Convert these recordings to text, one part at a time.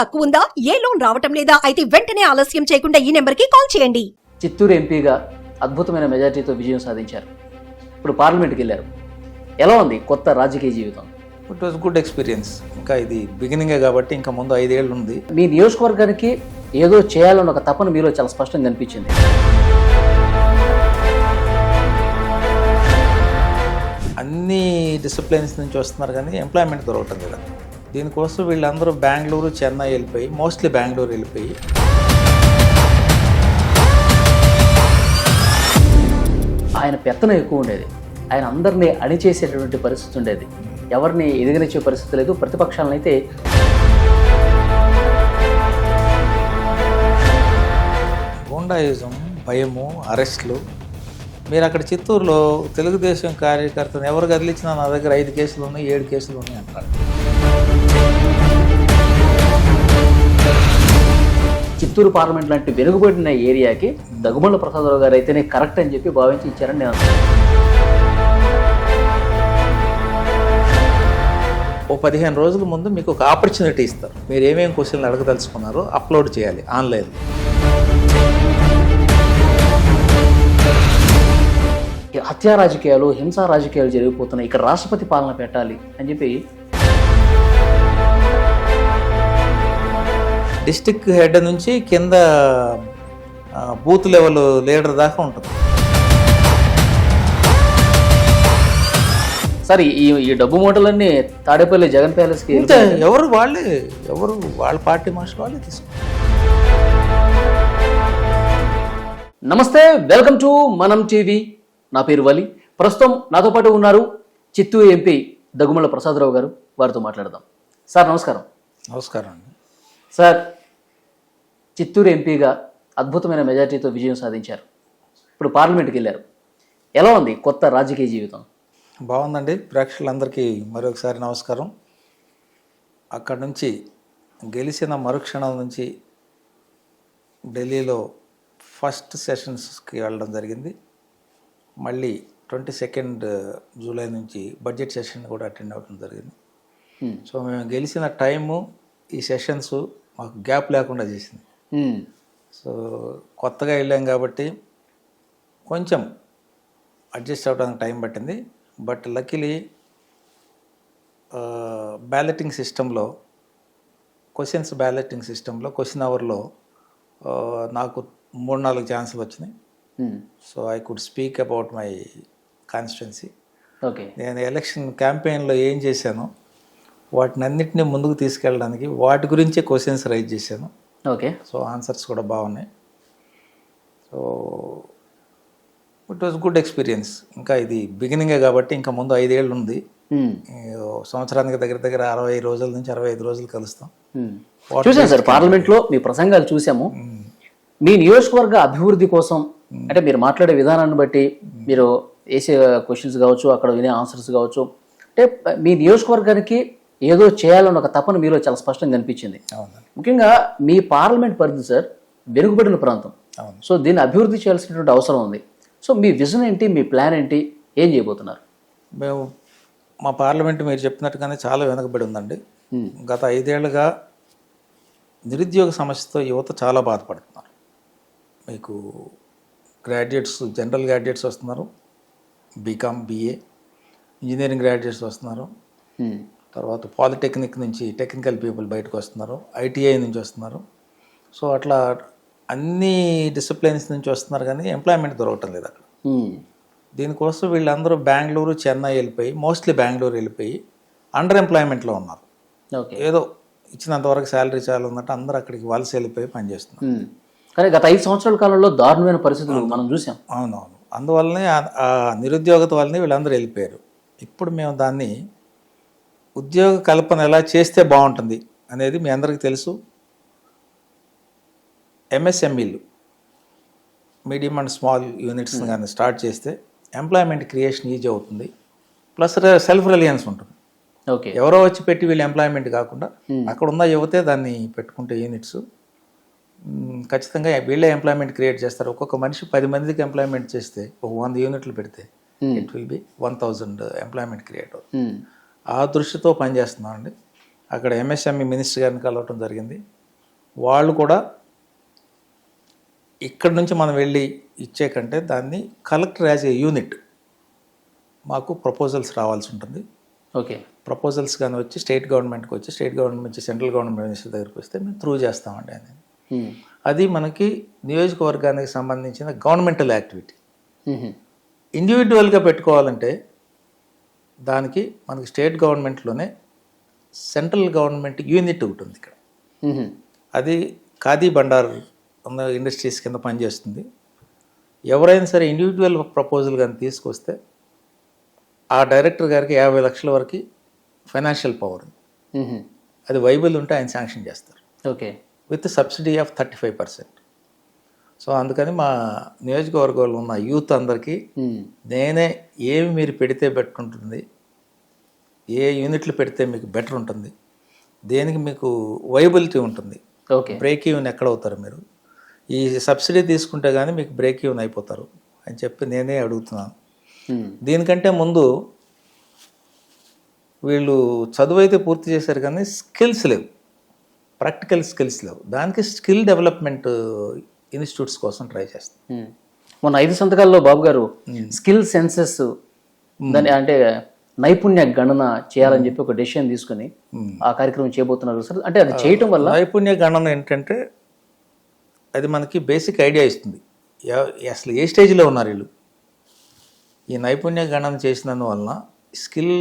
తక్కువ ఉందా? ఏ లోన్ రావటం లేదా? అయితే వెంటనే ఆలస్యం చేయకుండా ఈ నెంబర్కి కాల్ చేయండి. చిత్తూరు ఎంపీగా అద్భుతమైన మెజార్టీతో విజయం సాధించారు. ఇప్పుడు పార్లమెంట్కి వెళ్ళారు. ఎలా ఉంది కొత్త రాజకీయ జీవితం? It was good experience. ఇంకా ఇది బిగినింగే కాబట్టి ఇంకా ముందు 5 ఏళ్ళు ఉంది. మీ నియోజకవర్గానికి ఏదో చేయాలన్న ఒక తపన మీలో చాలా స్పష్టంగా కనిపించింది. అన్ని డిసిప్లిన్స్ నుంచి వస్తున్నారు కానీ ఎంప్లాయ్మెంట్ దొరకటం కదా. దీనికోసం వీళ్ళందరూ బెంగళూరు, చెన్నై వెళ్ళిపోయి, మోస్ట్లీ బెంగళూరు వెళ్ళిపోయి ఆయన పెత్తనం ఎక్కువ ఉండేది. ఆయన అందరినీ అణిచేసేటటువంటి పరిస్థితి ఉండేది. ఎవరిని ఎదిగనిచ్చే పరిస్థితి లేదు. ప్రతిపక్షాలను అయితే గూండాయిజం, భయము, అరెస్టులు. మీరు అక్కడ చిత్తూరులో తెలుగుదేశం కార్యకర్తను ఎవరు కదిలించినా నా దగ్గర 5 కేసులు ఉన్నాయి, 7 కేసులు ఉన్నాయి అంటారు. చిత్తూరు పార్లమెంట్ లాంటి వెనుకబడిన ఏరియాకి దగ్గుమల్ల ప్రసాదరావు గారు అయితేనే కరెక్ట్ అని చెప్పి భావించి ఇచ్చారని నేను అనుకుంటున్నాను. ఓ 15 రోజుల ముందు మీకు ఒక ఆపర్చునిటీ ఇస్తారు. మీరు ఏమేమి క్వశ్చన్లు అడగదలుచుకున్నారో అప్లోడ్ చేయాలి ఆన్లైన్లో. హత్యా రాజకీయాలు, హింసా రాజకీయాలు జరిగిపోతున్నాయి, ఇక్కడ రాష్ట్రపతి పాలన పెట్టాలి అని చెప్పి డిస్టిక్ హెడ్ నుంచి కింద బూత్ లెవెల్ లీడర్ దాకా ఉంటుంది. సార్ ఈ డబ్బు మూటలన్నీ తాడేపల్లి జగన్ ప్యాలెస్కి ఎవరు వాళ్ళ పార్టీ మనుషులు వాళ్ళే తీసుకుంటారు. నమస్తే, వెల్కమ్ టు మనం టీవీ. నా పేరు వలి. ప్రస్తుతం నాతో పాటు ఉన్నారు చిత్తూరు ఎంపీ దగ్గుమల్ల ప్రసాదరావు గారు. వారితో మాట్లాడదాం. సార్ నమస్కారం. నమస్కారం అండి. సార్, చిత్తూరు ఎంపీగా అద్భుతమైన మెజార్టీతో విజయం సాధించారు. ఇప్పుడు పార్లమెంట్కి వెళ్ళారు. ఎలా ఉంది కొత్త రాజకీయ జీవితం? బాగుందండి. ప్రేక్షకులందరికీ మరొకసారి నమస్కారం. అక్కడ నుంచి గెలిచిన మరుక్షణం నుంచి ఢిల్లీలో ఫస్ట్ సెషన్స్కి వెళ్ళడం జరిగింది. మళ్ళీ 22 జూలై నుంచి బడ్జెట్ సెషన్ కూడా అటెండ్ అవ్వడం జరిగింది. సో మేము గెలిచిన టైము, ఈ సెషన్స్ మాకు గ్యాప్ లేకుండా చేసింది. సో కొత్తగా వెళ్ళాం కాబట్టి కొంచెం అడ్జస్ట్ అవ్వడానికి టైం పట్టింది. బట్ లక్కీలీ బ్యాలెటింగ్ సిస్టంలో క్వశ్చన్ అవర్లో నాకు 3-4 ఛాన్సులు వచ్చినాయి. So I could speak about my constituency. Okay, నేను ఎలక్షన్ క్యాంపెయిన్లో ఏం చేశానో వాటిని అన్నింటినీ ముందుకు తీసుకెళ్ళడానికి వాటి గురించే క్వశ్చన్స్ రైజ్ చేశాను. ఓకే, సో ఆన్సర్స్ కూడా బాగున్నాయి. So it was good experience. ఇంకా ఇది బిగినింగే కాబట్టి ఇంకా ముందు 5 ఏళ్ళు ఉంది. సంవత్సరానికి దగ్గర 60 రోజుల నుంచి 65 రోజులు కలుస్తాం. చూసాం సార్, పార్లమెంట్లో మీ ప్రసంగాలు చూసాము. మీ నియోజకవర్గ అభివృద్ధి కోసం అంటే మీరు మాట్లాడే విధానాన్ని బట్టి, మీరు వేసే క్వశ్చన్స్ కావచ్చు, అక్కడ వినే ఆన్సర్స్ కావచ్చు, అంటే మీ నియోజకవర్గానికి ఏదో చేయాలన్న ఒక తపన మీలో చాలా స్పష్టంగా కనిపించింది. ముఖ్యంగా మీ పార్లమెంట్ పరిధి సార్ వెనుకబడిన ప్రాంతం. సో దీన్ని అభివృద్ధి చేయాల్సినటువంటి అవసరం ఉంది. సో మీ విజన్ ఏంటి, మీ ప్లాన్ ఏంటి, ఏం చేయబోతున్నారు? మేము మా పార్లమెంట్ మీరు చెప్పినట్టుగానే చాలా వెనకబడి ఉందండి. గత 5 ఏళ్ళుగా నిరుద్యోగ సమస్యతో యువత చాలా బాధపడుతున్నారు. మీకు గ్రాడ్యుయేట్స్, జనరల్ గ్రాడ్యుయేట్స్ వస్తున్నారు, బీకామ్, బీఏ, ఇంజనీరింగ్ గ్రాడ్యుయేట్స్ వస్తున్నారు, తర్వాత పాలిటెక్నిక్ నుంచి టెక్నికల్ పీపుల్ బయటకు వస్తున్నారు, ఐటీఐ నుంచి వస్తున్నారు. సో అట్లా అన్ని డిసిప్లిన్స్ నుంచి వస్తున్నారు కానీ ఎంప్లాయ్మెంట్ దొరకటం లేదు అక్కడ. దీనికోసం వీళ్ళందరూ బెంగళూరు, చెన్నై వెళ్ళిపోయి, మోస్ట్లీ బెంగళూరు వెళ్ళిపోయి అండర్ ఎంప్లాయ్మెంట్లో ఉన్నారు. ఏదో ఇచ్చినంతవరకు శాలరీ చాలా ఉందంటే అందరూ అక్కడికి వలస వెళ్ళిపోయి పనిచేస్తున్నారు. కానీ గత 5 సంవత్సరాల కాలంలో దారుణమైన పరిస్థితులు మనం చూసాం. అవునవును. అందువల్లనే ఆ నిరుద్యోగత వల్లనే వీళ్ళందరూ వెళ్ళిపోయారు. ఇప్పుడు మేము దాన్ని ఉద్యోగ కల్పన ఎలా చేస్తే బాగుంటుంది అనేది మీ అందరికీ తెలుసు. ఎంఎస్ఎంఈలు, మీడియం అండ్ స్మాల్ యూనిట్స్ కానీ స్టార్ట్ చేస్తే ఎంప్లాయ్మెంట్ క్రియేషన్ ఈజీ అవుతుంది. ప్లస్ సెల్ఫ్ రిలయన్స్ ఉంటుంది. ఓకే, ఎవరో వచ్చి పెట్టి వీళ్ళు ఎంప్లాయ్మెంట్ కాకుండా అక్కడ ఉన్న యువతే దాన్ని పెట్టుకుంటే యూనిట్స్ ఖచ్చితంగా వీళ్ళే ఎంప్లాయ్మెంట్ క్రియేట్ చేస్తారు. ఒక్కొక్క మనిషి 10 మందికి ఎంప్లాయ్మెంట్ చేస్తే ఒక 100 యూనిట్లు పెడితే it will be 1000 employment create అవుతుంది. ఆ దృష్టితో పనిచేస్తున్నామండి. అక్కడ ఎంఎస్ఎంఈ మినిస్టర్ గారిని కలవటం జరిగింది. వాళ్ళు కూడా ఇక్కడ నుంచి మనం వెళ్ళి ఇచ్చే కంటే దాన్ని కలెక్టర్ యాజ్ ఏ యూనిట్ మాకు ప్రపోజల్స్ రావాల్సి ఉంటుంది. ఓకే. ప్రపోజల్స్ కానీ వచ్చి స్టేట్ గవర్నమెంట్కి వచ్చి స్టేట్ గవర్నమెంట్ నుంచి సెంట్రల్ గవర్నమెంట్ మినిస్టర్ దగ్గరికి వస్తే మేము త్రూ చేస్తామండి అని. అది మనకి నియోజకవర్గానికి సంబంధించిన గవర్నమెంటల్ యాక్టివిటీ. ఇండివిజువల్గా పెట్టుకోవాలంటే దానికి మనకి స్టేట్ గవర్నమెంట్లోనే సెంట్రల్ గవర్నమెంట్ యూనిట్ ఒకటి ఉంది ఇక్కడ. అది ఖాదీ బండార్ ఇండస్ట్రీస్ కింద పనిచేస్తుంది. ఎవరైనా సరే ఇండివిజువల్ ప్రపోజల్ కానీ తీసుకొస్తే ఆ డైరెక్టర్ గారికి 50 లక్షల వరకు ఫైనాన్షియల్ పవర్ ఉంది. అది వైబుల్ ఉంటే ఆయన శాంక్షన్ చేస్తారు. Okay. With subsidy of 35%. So అందుకని మా నియోజకవర్గంలో ఉన్న యూత్ అందరికీ నేనే ఏమి మీరు పెడితే బెటర్ ఉంటుంది, ఏ యూనిట్లు పెడితే మీకు బెటర్ ఉంటుంది, దేనికి మీకు వైబిలిటీ ఉంటుంది, ఓకే, బ్రేక్ ఈవెన్ ఎక్కడ అవుతారు మీరు, ఈ సబ్సిడీ తీసుకుంటే కానీ మీకు బ్రేక్ ఈవెన్ అయిపోతారు అని చెప్పి నేనే అడుగుతున్నాను. దీనికంటే ముందు వీళ్ళు చదువు అయితే పూర్తి చేశారు కానీ స్కిల్స్ లేవు, ప్రాక్టికల్ స్కిల్స్ లేవు. దానికి స్కిల్ డెవలప్మెంట్ ఇన్స్టిట్యూట్స్ కోసం ట్రై చేస్తాం. మొన్న 5 సంతకాల్లో బాబు గారు స్కిల్ సెన్సెస్ దాని అంటే నైపుణ్య గణన చేయాలని చెప్పి ఒక డెసిషన్ తీసుకుని ఆ కార్యక్రమం చేయబోతున్నారు సార్. అంటే అది చేయటం వల్ల నైపుణ్య గణన ఏంటంటే అది మనకి బేసిక్ ఐడియా ఇస్తుంది అసలు ఏ స్టేజ్లో ఉన్నారు వీళ్ళు. ఈ నైపుణ్య గణన చేసినందువలన స్కిల్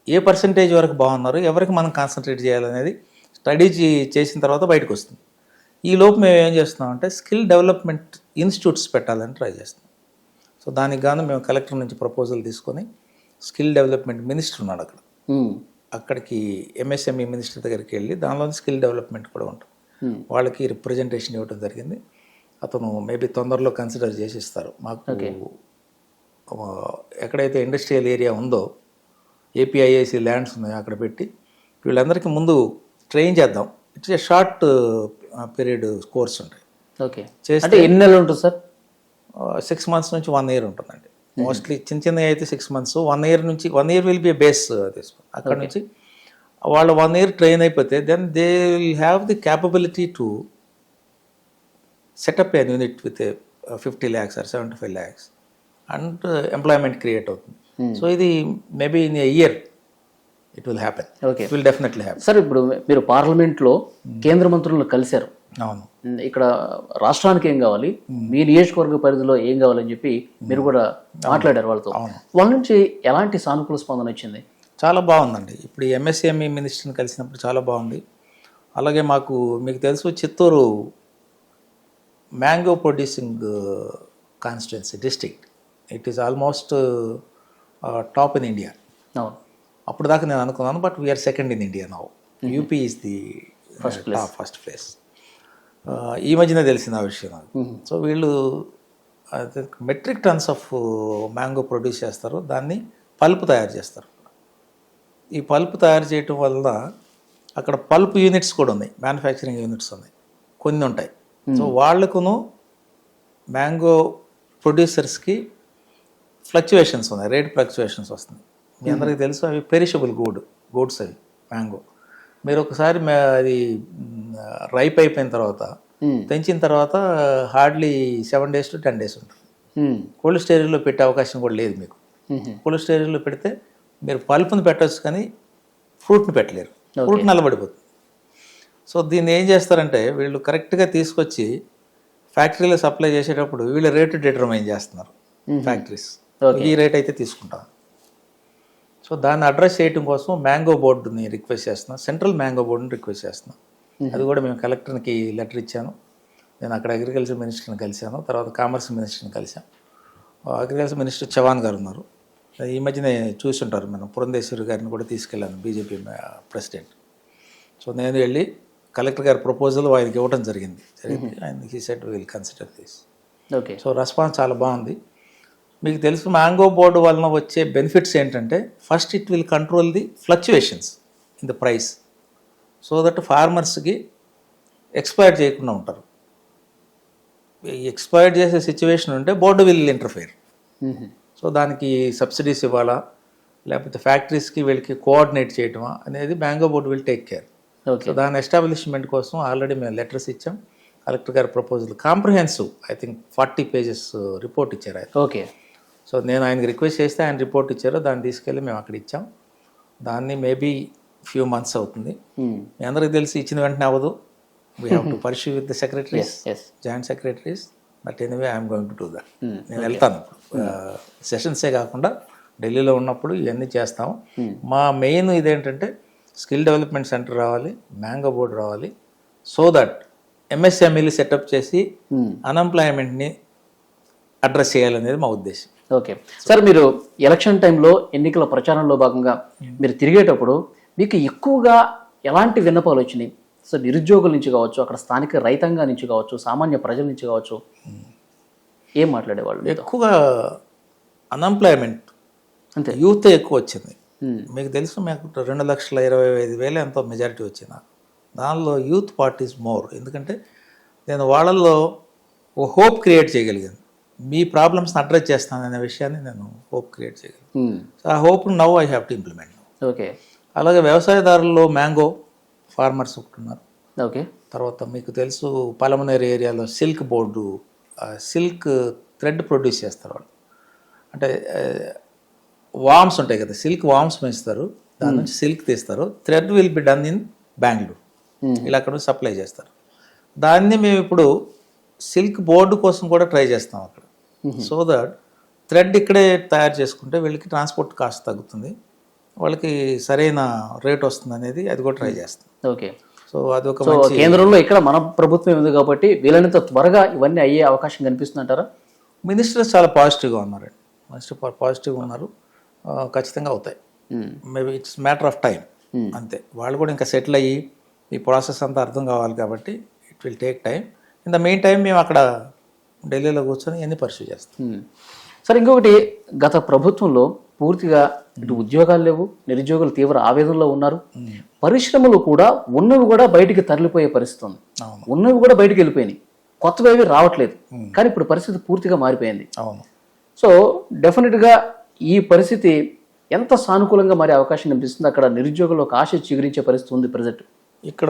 ఏ పర్సంటేజ్ వరకు బాగున్నారు, ఎవరికి మనం కాన్సన్ట్రేట్ చేయాలనేది స్టడీ చేసిన తర్వాత బయటకు వస్తుంది. ఈ లోపు మేము ఏం చేస్తున్నామంటే స్కిల్ డెవలప్మెంట్ ఇన్స్టిట్యూట్స్ పెట్టాలని ట్రై చేస్తున్నాం. సో దానికి గాను మేము కలెక్టర్ నుంచి ప్రపోజల్ తీసుకొని స్కిల్ డెవలప్మెంట్ మినిస్టర్ ఉన్నాడు అక్కడ, అక్కడికి ఎంఎస్ఎంఈ మినిస్టర్ దగ్గరికి వెళ్ళి దానిలో స్కిల్ డెవలప్మెంట్ కూడా ఉంటుంది, వాళ్ళకి రిప్రజెంటేషన్ ఇవ్వడం జరిగింది. అతను మేబీ తొందరలో కన్సిడర్ చేసి ఇస్తారు. మాకు ఎక్కడైతే ఇండస్ట్రియల్ ఏరియా ఉందో ఏపీఐఐసి ల్యాండ్స్ ఉన్నాయో అక్కడ పెట్టి వీళ్ళందరికీ ముందు ట్రైన్ చేద్దాం. It's a short period course ఉంటాయి. ఓకే. అంటే ఎన్ని నెలలు ఉంటుంది సార్? 6 months నుంచి 1 year ఉంటుందండి. మోస్ట్లీ చిన్న అయితే 6 months, 1 year నుంచి 1 year will be a base తీసుకుని అక్కడ నుంచి వాళ్ళు 1 year ట్రైన్ అయిపోతే then they will have the capability to set up an unit with 50 lakhs or 75 lakhs and employment create అవుతుంది. సో ఇది maybe in a year it will happen. Okay, it will definitely happen. Sir ఇప్పుడు మీరు పార్లమెంట్లో కేంద్ర మంత్రులను కలిశారు. అవును. ఇక్కడ రాష్ట్రానికి ఏం కావాలి, మీ నియోజకవర్గ పరిధిలో ఏం కావాలని చెప్పి మీరు కూడా మాట్లాడారు వాళ్ళతో. వాళ్ళ నుంచి ఎలాంటి సానుకూల స్పందన వచ్చింది? చాలా బాగుందండి. ఇప్పుడు ఎంఎస్ఎంఈ మినిస్టర్ని కలిసినప్పుడు చాలా బాగుంది. అలాగే మాకు మీకు తెలుసు Chittoor mango producing constituency district, it is almost top in India. అవును. అప్పుడు దాకా నేను అనుకున్నాను, but we are second in India now. UP is the first place. ఈ మధ్యనే తెలిసింది ఆ విషయం నాకు. సో వీళ్ళు metric tons of mango produce చేస్తారు, దాన్ని పల్ప్ తయారు చేస్తారు. ఈ పల్ప్ తయారు చేయటం వల్ల అక్కడ పల్ప్ యూనిట్స్ కూడా ఉన్నాయి, మ్యానుఫ్యాక్చరింగ్ యూనిట్స్ ఉన్నాయి, కొన్ని ఉంటాయి. సో వాళ్ళకును మ్యాంగో ప్రొడ్యూసర్స్కి ఫ్లక్చువేషన్స్ ఉన్నాయి, రేట్ ఫ్లక్చువేషన్స్ వస్తుంది. మీ అందరికీ తెలుసు అవి పెరిషబుల్ గూడ్స్ అవి మ్యాంగో. మీరు ఒకసారి అది రైప్ అయిపోయిన తర్వాత తెంచిన తర్వాత హార్డ్లీ 7 days to 10 days ఉంటుంది. కోల్డ్ స్టోరేజ్లో పెట్టే అవకాశం కూడా లేదు మీకు. కోల్డ్ స్టోరేజ్లో పెడితే మీరు పల్పుని పెట్టవచ్చు కానీ ఫ్రూట్ని పెట్టలేరు, ఫ్రూట్ నల్లబడిపోతుంది. సో దీన్ని ఏం చేస్తారంటే వీళ్ళు కరెక్ట్గా తీసుకొచ్చి ఫ్యాక్టరీలో సప్లై చేసేటప్పుడు వీళ్ళ రేటు డిటర్మైన్ చేస్తున్నారు ఫ్యాక్టరీస్, ఈ రేట్ అయితే తీసుకుంటారు. సో దాన్ని అడ్రస్ చేయడం కోసం మ్యాంగో బోర్డుని రిక్వెస్ట్ చేస్తున్నాం, సెంట్రల్ మ్యాంగో బోర్డుని రిక్వెస్ట్ చేస్తున్నాం. అది కూడా మేము కలెక్టర్కి లెటర్ ఇచ్చాను. నేను అక్కడ అగ్రికల్చర్ మినిస్టర్ని కలిశాను, తర్వాత కామర్స్ మినిస్టర్ని కలిశాను. అగ్రికల్చర్ మినిస్టర్ చవాన్ గారు ఉన్నారు, ఈ మధ్యనే చూసుంటారు. మనం పురంధేశ్వరి గారిని కూడా తీసుకెళ్ళాను, బీజేపీ ప్రెసిడెంట్. సో నేను వెళ్ళి కలెక్టర్ గారి ప్రపోజల్ ఆయనకి ఇవ్వడం జరిగింది. ఆయన he said will consider this. Okay. So response చాలా బాగుంది. మీకు తెలుసు మ్యాంగో బోర్డు వలన వచ్చే బెనిఫిట్స్ ఏంటంటే first it will control the fluctuations in the price, so that ఫార్మర్స్కి ఎక్స్పైర్ చేయకుండా ఉంటారు. ఎక్స్పైర్ చేసే సిచ్యువేషన్ ఉంటే బోర్డు విల్ ఇంటర్ఫేర్. సో దానికి సబ్సిడీస్ ఇవ్వాలా, లేకపోతే ఫ్యాక్టరీస్కి వీళ్ళకి కోఆర్డినేట్ చేయటమా అనేది mango board will take care. Okay. So దాని ఎస్టాబ్లిష్మెంట్ కోసం ఆల్రెడీ మేము లెటర్స్ ఇచ్చాం. కలెక్టర్ గారి proposal comprehensive I think 40 pages report ఇచ్చారు ఆయన. ఓకే. సో నేను ఆయనకి రిక్వెస్ట్ చేస్తే ఆయన రిపోర్ట్ ఇచ్చారు. దాన్ని తీసుకెళ్ళి మేము అక్కడ ఇచ్చాం. దాన్ని మేబీ ఫ్యూ మంత్స్ అవుతుంది. మీ అందరికీ తెలిసి ఇచ్చిన వెంటనే అవ్వదు. We have to pursue with the secretaries, joint secretaries. But anyway I'm going to do that. నేను వెళ్తాను సెషన్సే కాకుండా ఢిల్లీలో ఉన్నప్పుడు ఇవన్నీ చేస్తాం. మా మెయిన్ ఇదేంటంటే స్కిల్ డెవలప్మెంట్ సెంటర్ రావాలి, మ్యాంగో బోర్డు రావాలి. సో దట్ ఎంఎస్ఎంఈలు సెటప్ చేసి అన్ఎంప్లాయ్మెంట్ని అడ్రస్ చేయాలనేది మా ఉద్దేశం. ఓకే సార్, మీరు ఎలక్షన్ టైంలో ఎన్నికల ప్రచారంలో భాగంగా మీరు తిరిగేటప్పుడు మీకు ఎక్కువగా ఎలాంటి విన్నపాలు వచ్చినాయి? సో నిరుద్యోగుల నుంచి కావచ్చు, అక్కడ స్థానిక రైతాంగా నుంచి కావచ్చు, సామాన్య ప్రజల నుంచి కావచ్చు, ఏం మాట్లాడేవాళ్ళు? ఎక్కువగా అన్ఎంప్లాయ్మెంట్ అంతే, యూత్ ఎక్కువ వచ్చింది. మీకు తెలుసు, మీకు 2,25,000 ఎంతో మెజారిటీ వచ్చింది. దానిలో యూత్ పార్టీస్ మోర్. ఎందుకంటే నేను వాళ్ళల్లో ఓ హోప్ క్రియేట్ చేయగలిగాను. మీ ప్రాబ్లమ్స్ని అడ్రస్ చేస్తాననే విషయాన్ని నేను హోప్ క్రియేట్ చేయగలిగాను. సో ఆ hope now I have to implement. Okay. అలాగే వ్యవసాయదారుల్లో మ్యాంగో ఫార్మర్స్ ఒకటి. ఓకే. తర్వాత మీకు తెలుసు పలమనేరు ఏరియాలో silk board, silk thread produce చేస్తారు వాళ్ళు. అంటే వామ్స్ ఉంటాయి కదా, సిల్క్ వామ్స్ పెంచుతారు, దాని నుంచి సిల్క్ తీస్తారు. Thread will be done in Bengaluru. ఇలా అక్కడ నుంచి సప్లై చేస్తారు. దాన్ని మేము ఇప్పుడు సిల్క్ బోర్డు కోసం కూడా ట్రై చేస్తాం అక్కడ. సో దట్ థ్రెడ్ ఇక్కడే తయారు చేసుకుంటే వీళ్ళకి ట్రాన్స్పోర్ట్ కాస్ట్ తగ్గుతుంది, వాళ్ళకి సరైన రేట్ వస్తుంది అనేది అది కూడా ట్రై చేస్తాం. ఓకే. సో అదొక కేంద్రంలో ఇక్కడ మన ప్రభుత్వం ఉంది కాబట్టి వీలైనంత త్వరగా ఇవన్నీ అయ్యే అవకాశం కనిపిస్తుందంటారా? మినిస్టర్స్ చాలా పాజిటివ్గా ఉన్నారండి. మినిస్టర్ పాజిటివ్గా ఉన్నారు. ఖచ్చితంగా అవుతాయి. Maybe it's matter of time అంతే. వాళ్ళు కూడా ఇంకా సెటిల్ అయ్యి ఈ ప్రాసెస్ అంతా అర్థం కావాలి కాబట్టి it will take time. In the main time మేము అక్కడ ఢిల్లీలో కూర్చొని ఎన్ని పర్సూ చేస్తాం. సార్, ఇంకొకటి, గత ప్రభుత్వంలో పూర్తిగా ఇటు ఉద్యోగాలు లేవు, నిరుద్యోగులు తీవ్ర ఆవేదనలో ఉన్నారు. పరిశ్రమలు కూడా ఉన్నవి కూడా బయటికి తరలిపోయే పరిస్థితి ఉంది. ఉన్నవి కూడా బయటికి వెళ్ళిపోయినాయి, కొత్తవి రావట్లేదు. కానీ ఇప్పుడు పరిస్థితి పూర్తిగా మారిపోయింది. అవును. సో డెఫినెట్గా ఈ పరిస్థితి ఎంత సానుకూలంగా మారే అవకాశం కనిపిస్తుంది? అక్కడ నిరుద్యోగులు ఒక ఆశ చిగురించే పరిస్థితి ఉంది ప్రజెంట్. ఇక్కడ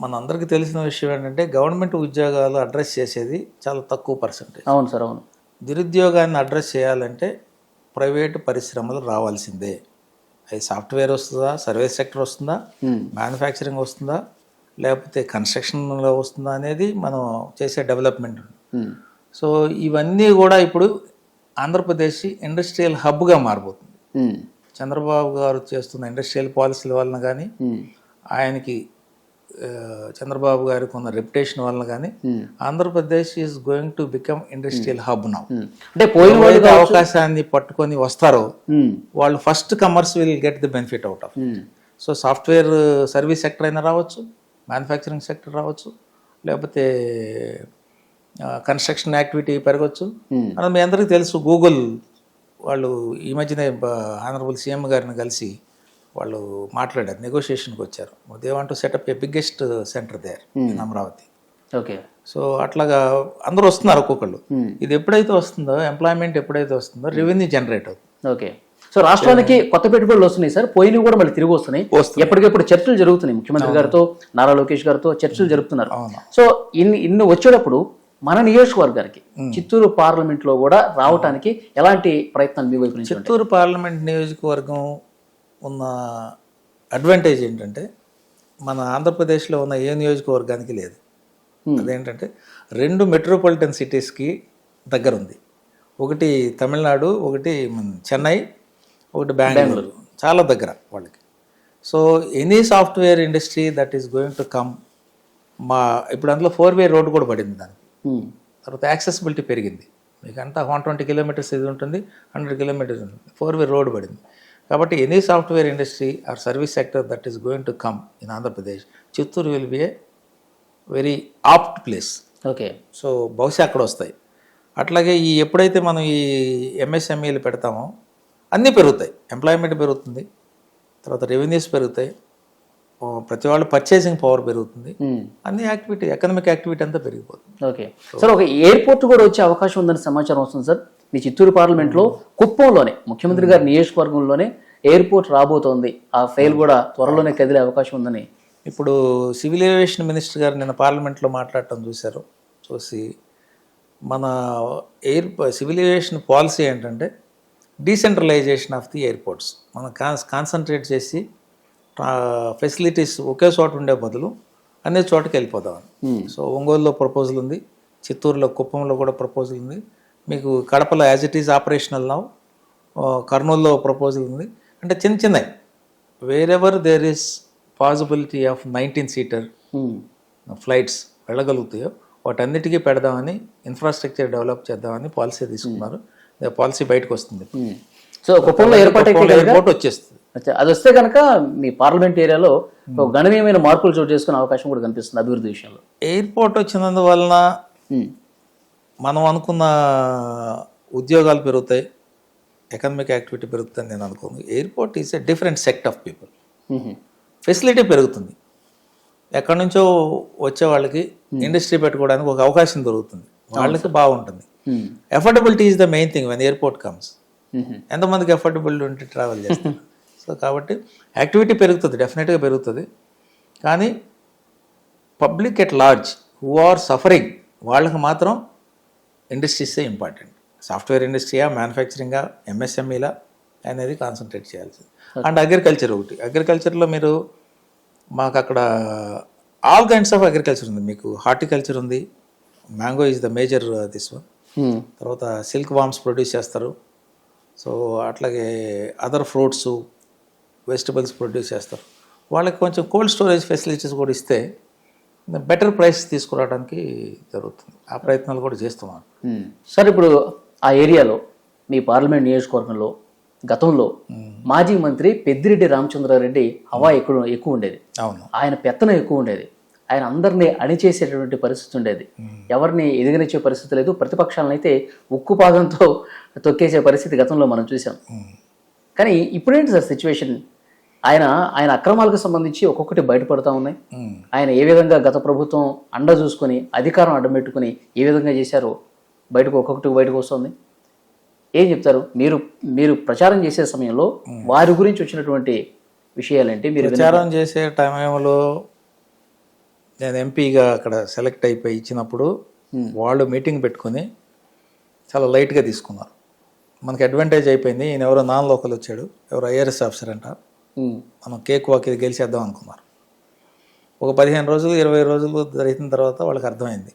మనందరికీ తెలిసిన విషయం ఏంటంటే గవర్నమెంట్ ఉద్యోగాలు అడ్రస్ చేసేది చాలా తక్కువ పర్సెంటేజ్. అవును సార్, అవును. నిరుద్యోగాన్ని అడ్రస్ చేయాలంటే ప్రైవేటు పరిశ్రమలు రావాల్సిందే. అది సాఫ్ట్వేర్ వస్తుందా, సర్వీస్ సెక్టర్ వస్తుందా, మ్యానుఫ్యాక్చరింగ్ వస్తుందా, లేకపోతే కన్స్ట్రక్షన్లో వస్తుందా అనేది మనం చేసే డెవలప్మెంట్. సో ఇవన్నీ కూడా ఇప్పుడు ఆంధ్రప్రదేశ్ ఇండస్ట్రియల్ హబ్గా మారిపోతుంది. చంద్రబాబు గారు చేస్తున్న ఇండస్ట్రియల్ పాలసీల వలన కానీ, ఆయనకి చంద్రబాబు గారికి ఉన్న రెప్యుటేషన్ వలన కానీ Andhra Pradesh is going to become industrial hub now. అంటే పోయిన అవకాశాన్ని పట్టుకొని వస్తారో వాళ్ళు first comers will get the benefit out of. So software service sector అయినా రావచ్చు, మ్యానుఫ్యాక్చరింగ్ సెక్టర్ రావచ్చు, లేకపోతే కన్స్ట్రక్షన్ యాక్టివిటీ పెరగచ్చు. అని మీ అందరికీ తెలుసు, గూగుల్ వాళ్ళు ఈ మధ్యనే ఆనరబుల్ సీఎం గారిని కలిసి వాళ్ళు మాట్లాడారు, నెగోషియేషన్కి వచ్చారు. They want to set up a biggest centre there in Amaravati. Okay. So అట్లాగా అందరూ వస్తున్నారు ఒక్కొక్కళ్ళు. ఇది ఎప్పుడైతే వస్తుందో, ఎంప్లాయ్మెంట్ ఎప్పుడైతే వస్తుందో, రెవెన్యూ జనరేట్ అవుతుంది. ఓకే. సో రాష్ట్రానికి కొత్త పెట్టుబడులు వస్తున్నాయి సార్, పోయినవి కూడా మళ్ళీ తిరిగి వస్తున్నాయి. ఎప్పటికెప్పుడు చర్చలు జరుగుతున్నాయి, ముఖ్యమంత్రి గారితో, నారా లోకేష్ గారితో చర్చలు జరుపుతున్నారు. సో ఇన్ని వచ్చేటప్పుడు మన నియోజకవర్గానికి చిత్తూరు పార్లమెంట్ లో కూడా రావడానికి ఎలాంటి ప్రయత్నాలు మీ వైపు నుంచి? చిత్తూరు పార్లమెంట్ నియోజకవర్గం ఉన్న అడ్వాంటేజ్ ఏంటంటే మన ఆంధ్రప్రదేశ్లో ఉన్న ఏ నియోజకవర్గానికి లేదు. అదేంటంటే 2 మెట్రోపాలిటన్ సిటీస్కి దగ్గర ఉంది. ఒకటి తమిళనాడు, ఒకటి చెన్నై, ఒకటి బెంగళూరు, చాలా దగ్గర వాళ్ళకి. So any software industry that is going to come. ఇప్పుడు అందులో 4-way రోడ్డు కూడా పడింది దానికి. తర్వాత యాక్సెసిబిలిటీ పెరిగింది. మీకు అంతా 120 kilometers ఇది ఉంటుంది, 100 kilometers ఉంటుంది, 4-way రోడ్డు పడింది. కాబట్టి any software industry or service sector that is going to come in Andhra Pradesh, Chittoor will be a very opt place. Okay. So బహుశా అక్కడ వస్తాయి. అట్లాగే ఎప్పుడైతే మనం ఈ ఎంఎస్ఎంఈలు పెడతామో అన్నీ పెరుగుతాయి, ఎంప్లాయ్మెంట్ పెరుగుతుంది, తర్వాత రెవెన్యూస్ పెరుగుతాయి, ప్రతి వాళ్ళు పర్చేసింగ్ పవర్ పెరుగుతుంది, అన్ని యాక్టివిటీ, ఎకనామిక్ యాక్టివిటీ అంతా పెరిగిపోతుంది. ఓకే సార్, ఒక ఎయిర్పోర్ట్ కూడా వచ్చే అవకాశం ఉందని సమాచారం వస్తుంది సార్. మీ చిత్తూరు పార్లమెంట్లో కుప్పంలోనే ముఖ్యమంత్రి గారి నియోజకవర్గంలోనే ఎయిర్పోర్ట్ రాబోతోంది, ఆ ఫైల్ కూడా త్వరలోనే కదిలే అవకాశం ఉందని. ఇప్పుడు సివిల్ ఏవియేషన్ మినిస్టర్ గారు నిన్న పార్లమెంట్లో మాట్లాడటం చూసి మన సివిల్ ఏవియేషన్ పాలసీ ఏంటంటే డీసెంట్రలైజేషన్ ఆఫ్ ది ఎయిర్పోర్ట్స్. మనం కాన్సన్ట్రేట్ చేసి ఫెసిలిటీస్ ఒకే చోట ఉండే బదులు అన్ని చోటకి వెళ్ళిపోదామని. సో ఒంగోలులో ప్రపోజల్ ఉంది, చిత్తూరులో కుప్పంలో కూడా ప్రపోజల్ ఉంది, మీకు కడపలో as it is operational now, కర్నూలులో ప్రపోజల్ ఉంది. అంటే చిన్నవి wherever there is possibility of 19-seater flights వెళ్ళగలుగుతాయో వాటన్నిటికీ పెడదామని, ఇన్ఫ్రాస్ట్రక్చర్ డెవలప్ చేద్దామని పాలసీ తీసుకున్నారు. పాలసీ బయటకు వస్తుంది. సో కుప్పంలో ఎయిర్పోర్ట్ వచ్చేస్తుంది. అది వస్తే కనుక మీ పార్లమెంట్ ఏరియాలో గణనీయమైన మార్పులు చోటు చేసుకునే అవకాశం కూడా కనిపిస్తుంది అభివృద్ధి విషయంలో. ఎయిర్పోర్ట్ వచ్చినందువలన మనం అనుకున్న ఉద్యోగాలు పెరుగుతాయి, ఎకనామిక్ యాక్టివిటీ పెరుగుతుంది నేను అనుకోను. Airport is a different sect of people. Facility పెరుగుతుంది, ఎక్కడి నుంచో వచ్చే వాళ్ళకి ఇండస్ట్రీ పెట్టుకోవడానికి ఒక అవకాశం దొరుకుతుంది, వాళ్ళకి బాగుంటుంది. Affordability is the main thing when airport comes. ఎంతమందికి ఎఫోర్డబిలిటీ ఉంటే ట్రావెల్ చేస్తారు. సో కాబట్టి యాక్టివిటీ పెరుగుతుంది, డెఫినెట్గా పెరుగుతుంది. కానీ public at large who are suffering వాళ్ళకి మాత్రం ఇండస్ట్రీసే ఇంపార్టెంట్. సాఫ్ట్వేర్ ఇండస్ట్రీయా, మ్యానుఫ్యాక్చరింగా, ఎంఎస్ఎంఈలా అనేది కాన్సన్ట్రేట్ చేయాల్సింది. అండ్ అగ్రికల్చర్ ఒకటి. అగ్రికల్చర్లో మీరు మాకు అక్కడ ఆల్ కైండ్స్ ఆఫ్ అగ్రికల్చర్ ఉంది. మీకు హార్టికల్చర్ ఉంది, mango is the major this one. తర్వాత సిల్క్ వామ్స్ ప్రొడ్యూస్ చేస్తారు. సో అట్లాగే అదర్ ఫ్రూట్స్, వెజిటబుల్స్ ప్రొడ్యూస్ చేస్తారు. వాళ్ళకి కొంచెం కోల్డ్ స్టోరేజ్ ఫెసిలిటీస్ కూడా ఇస్తే బెటర్ ప్రైస్ తీసుకురావడానికి జరుగుతుంది. ఆ ప్రయత్నాలు కూడా చేస్తున్నాను. సార్, ఇప్పుడు ఆ ఏరియాలో మీ పార్లమెంట్ నియోజకవర్గంలో గతంలో మాజీ మంత్రి పెద్దిరెడ్డి రామచంద్రారెడ్డి హవా ఎక్కువ ఉండేది. అవును, ఆయన పెత్తనం ఎక్కువ ఉండేది. ఆయన అందరినీ అణిచేసేటటువంటి పరిస్థితి ఉండేది. ఎవరిని ఎదిగనిచ్చే పరిస్థితి లేదు. ప్రతిపక్షాలను అయితే ఉక్కుపాదంతో తొక్కేసే పరిస్థితి గతంలో మనం చూసాం. కానీ ఇప్పుడేంటి సార్ సిచ్యువేషన్? ఆయన అక్రమాలకు సంబంధించి ఒక్కొక్కటి బయటపడుతూ ఉన్నాయి. ఆయన ఏ విధంగా గత ప్రభుత్వం అండ చూసుకొని అధికారం అడ్డం పెట్టుకుని ఏ విధంగా చేశారో ఒక్కొక్కటి బయటకు వస్తుంది. ఏం చెప్తారు మీరు ప్రచారం చేసే సమయంలో వారి గురించి వచ్చినటువంటి విషయాలేంటి? మీరు ప్రచారం చేసే టైంలో నేను ఎంపీగా అక్కడ సెలెక్ట్ అయిపోయి ఇచ్చినప్పుడు వాళ్ళు మీటింగ్ పెట్టుకొని చాలా లైట్గా తీసుకున్నారు. మనకి అడ్వాంటేజ్ అయిపోయింది. ఈయన ఎవరో నాన్ లోకల్ వచ్చాడు, ఎవరో ఐఆర్ఎస్ ఆఫీసర్ అంట, మనం కేక్ వాక్ ఇది గెలిచేద్దాం అనుకున్నారు. ఒక 15 రోజులు 20 రోజులు జరిగిన తర్వాత వాళ్ళకి అర్థమైంది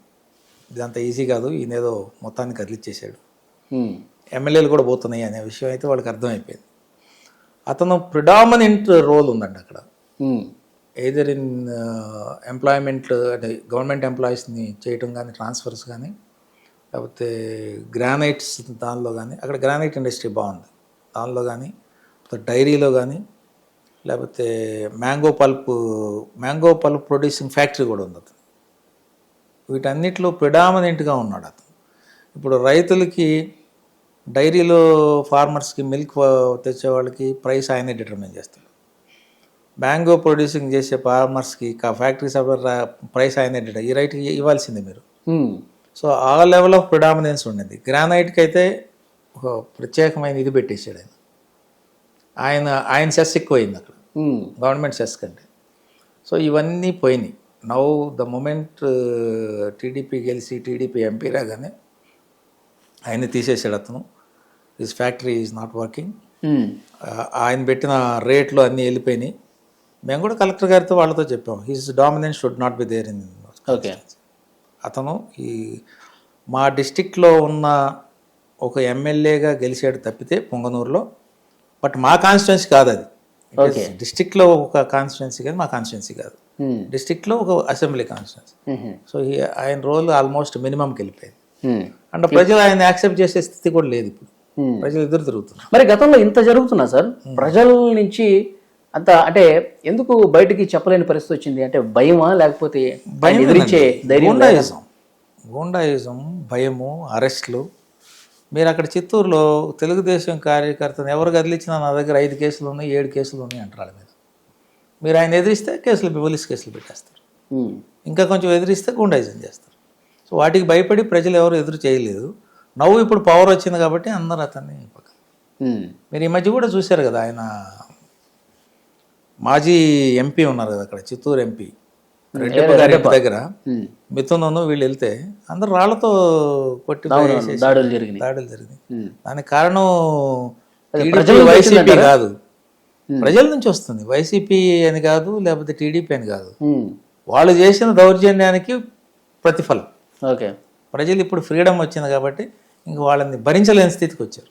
ఇదంత ఈజీ కాదు, ఈయన ఏదో మొత్తాన్ని కదిలిచ్చేసాడు, ఎమ్మెల్యేలు కూడా పోతున్నాయి అనే విషయం అయితే వాళ్ళకి అర్థమైపోయింది. అతను ప్రిడామినెంట్ రోల్ ఉందండి అక్కడ. ఎయిదర్ ఇన్ ఎంప్లాయ్మెంట్, అంటే గవర్నమెంట్ ఎంప్లాయీస్ని చేయటం కానీ, ట్రాన్స్ఫర్స్ కానీ, లేకపోతే గ్రానైట్స్ దానిలో కానీ, అక్కడ గ్రానైట్ ఇండస్ట్రీ బాగుంది దానిలో కానీ, డైరీలో కానీ, లేకపోతే మ్యాంగో పల్ప్ ప్రొడ్యూసింగ్ ఫ్యాక్టరీ కూడా ఉంది అతను. వీటన్నిటిలో ప్రిడామినెంట్గా ఉన్నాడు అతను. ఇప్పుడు రైతులకి, డైరీలో ఫార్మర్స్కి మిల్క్ తెచ్చే వాళ్ళకి ప్రైస్ ఆయనే డిటర్మైన్ చేస్తాడు. మ్యాంగో ప్రొడ్యూసింగ్ చేసే ఫార్మర్స్కి ఫ్యాక్టరీస్ ప్రైస్ ఆయనే ఈ రైట్ ఇవ్వాల్సిందే మీరు. సో ఆ లెవెల్ ఆఫ్ ప్రిడామినెన్స్ ఉండేది. గ్రానైట్కి అయితే ఒక ప్రత్యేకమైన ఇది పెట్టేసాడు ఆయన సెస్ ఎక్కువైంది అక్కడ, గవర్నమెంట్ సెస్ కంటే. సో ఇవన్నీ పోయినాయి. నౌ ద మూమెంట్ టీడీపీ గెలిచి టీడీపీ ఎంపీ రాగానే ఆయన తీసేసాడు అతను. His factory is not working. ఆయన పెట్టిన రేట్లు అన్నీ వెళ్ళిపోయినాయి. మేము కూడా కలెక్టర్ గారితో వాళ్ళతో చెప్పాము, his dominance should not be there in. Okay, అతను మా డిస్టిక్లో ఉన్న ఒక ఎమ్మెల్యేగా గెలిచాడు తప్పితే పొంగనూరులో, బట్ మా కాన్స్టిట్యున్సీ కాదు అది. డిస్టిక్లో ఒక కాన్స్టిట్యున్సీ కాదు, మా కాన్స్టిట్యున్సీ కాదు, డిస్టిక్లో ఒక అసెంబ్లీ కాన్స్టిట్యున్సీ. సో ఆయన రోల్ ఆల్మోస్ట్ మినిమంకి వెళ్ళిపోయింది. అంటే ప్రజలు ఆయన యాక్సెప్ట్ చేసే స్థితి కూడా లేదు ఇప్పుడు. ప్రజలు ఎదురు తిరుగుతున్నారు. మరి గతంలో ఇంత జరుగుతున్నా సార్, ప్రజల నుంచి అంత అంటే ఎందుకు బయటికి చెప్పలేని పరిస్థితి వచ్చింది? అంటే భయమా, లేకపోతే ఎదిరించే ధైర్యం? గూండాయిజం, భయము, అరెస్టులు. మీరు అక్కడ చిత్తూరులో తెలుగుదేశం కార్యకర్తను ఎవరు కదిలించినా నా దగ్గర 5 కేసులు ఉన్నాయి, 7 కేసులు ఉన్నాయి అంటారు వాళ్ళ మీద. మీరు ఆయన ఎదిరిస్తే పోలీస్ కేసులు పెట్టేస్తారు. ఇంకా కొంచెం ఎదిరిస్తే గూండాయిజం చేస్తారు. సో వాటికి భయపడి ప్రజలు ఎవరు ఎదురు చేయలేదు. నవ్వు ఇప్పుడు పవర్ వచ్చింది కాబట్టి అందరూ అతన్ని ఉమ్. మీరు ఈ మధ్య కూడా చూశారు కదా, ఆయన మాజీ ఎంపీ ఉన్నారు కదా అక్కడ, చిత్తూరు ఎంపీ రెడ్డప్ప గారి ఇంటి దగ్గర ఉమ్. మిథునను వీళ్ళు వెళ్తే అందరు రాళ్లతో కొట్టి వేసేసి దాడులు జరిగినాయి. దాడులు జరిగినాయి. ఉమ్. దానికి కారణం ప్రజల నుంచి వైసీపీ వచ్చిందంటారా? కాదు, ప్రజల నుంచి వస్తుంది. వైసీపీ అని కాదు, లేకపోతే టీడీపీ అని కాదు, ఉమ్. వాళ్ళు చేసిన దౌర్జన్యానికి ప్రతిఫలం. ఓకే. ప్రజలు ఇప్పుడు ఫ్రీడమ్ వచ్చింది కాబట్టి ఇంక వాళ్ళని భరించలేని స్థితికి వచ్చారు,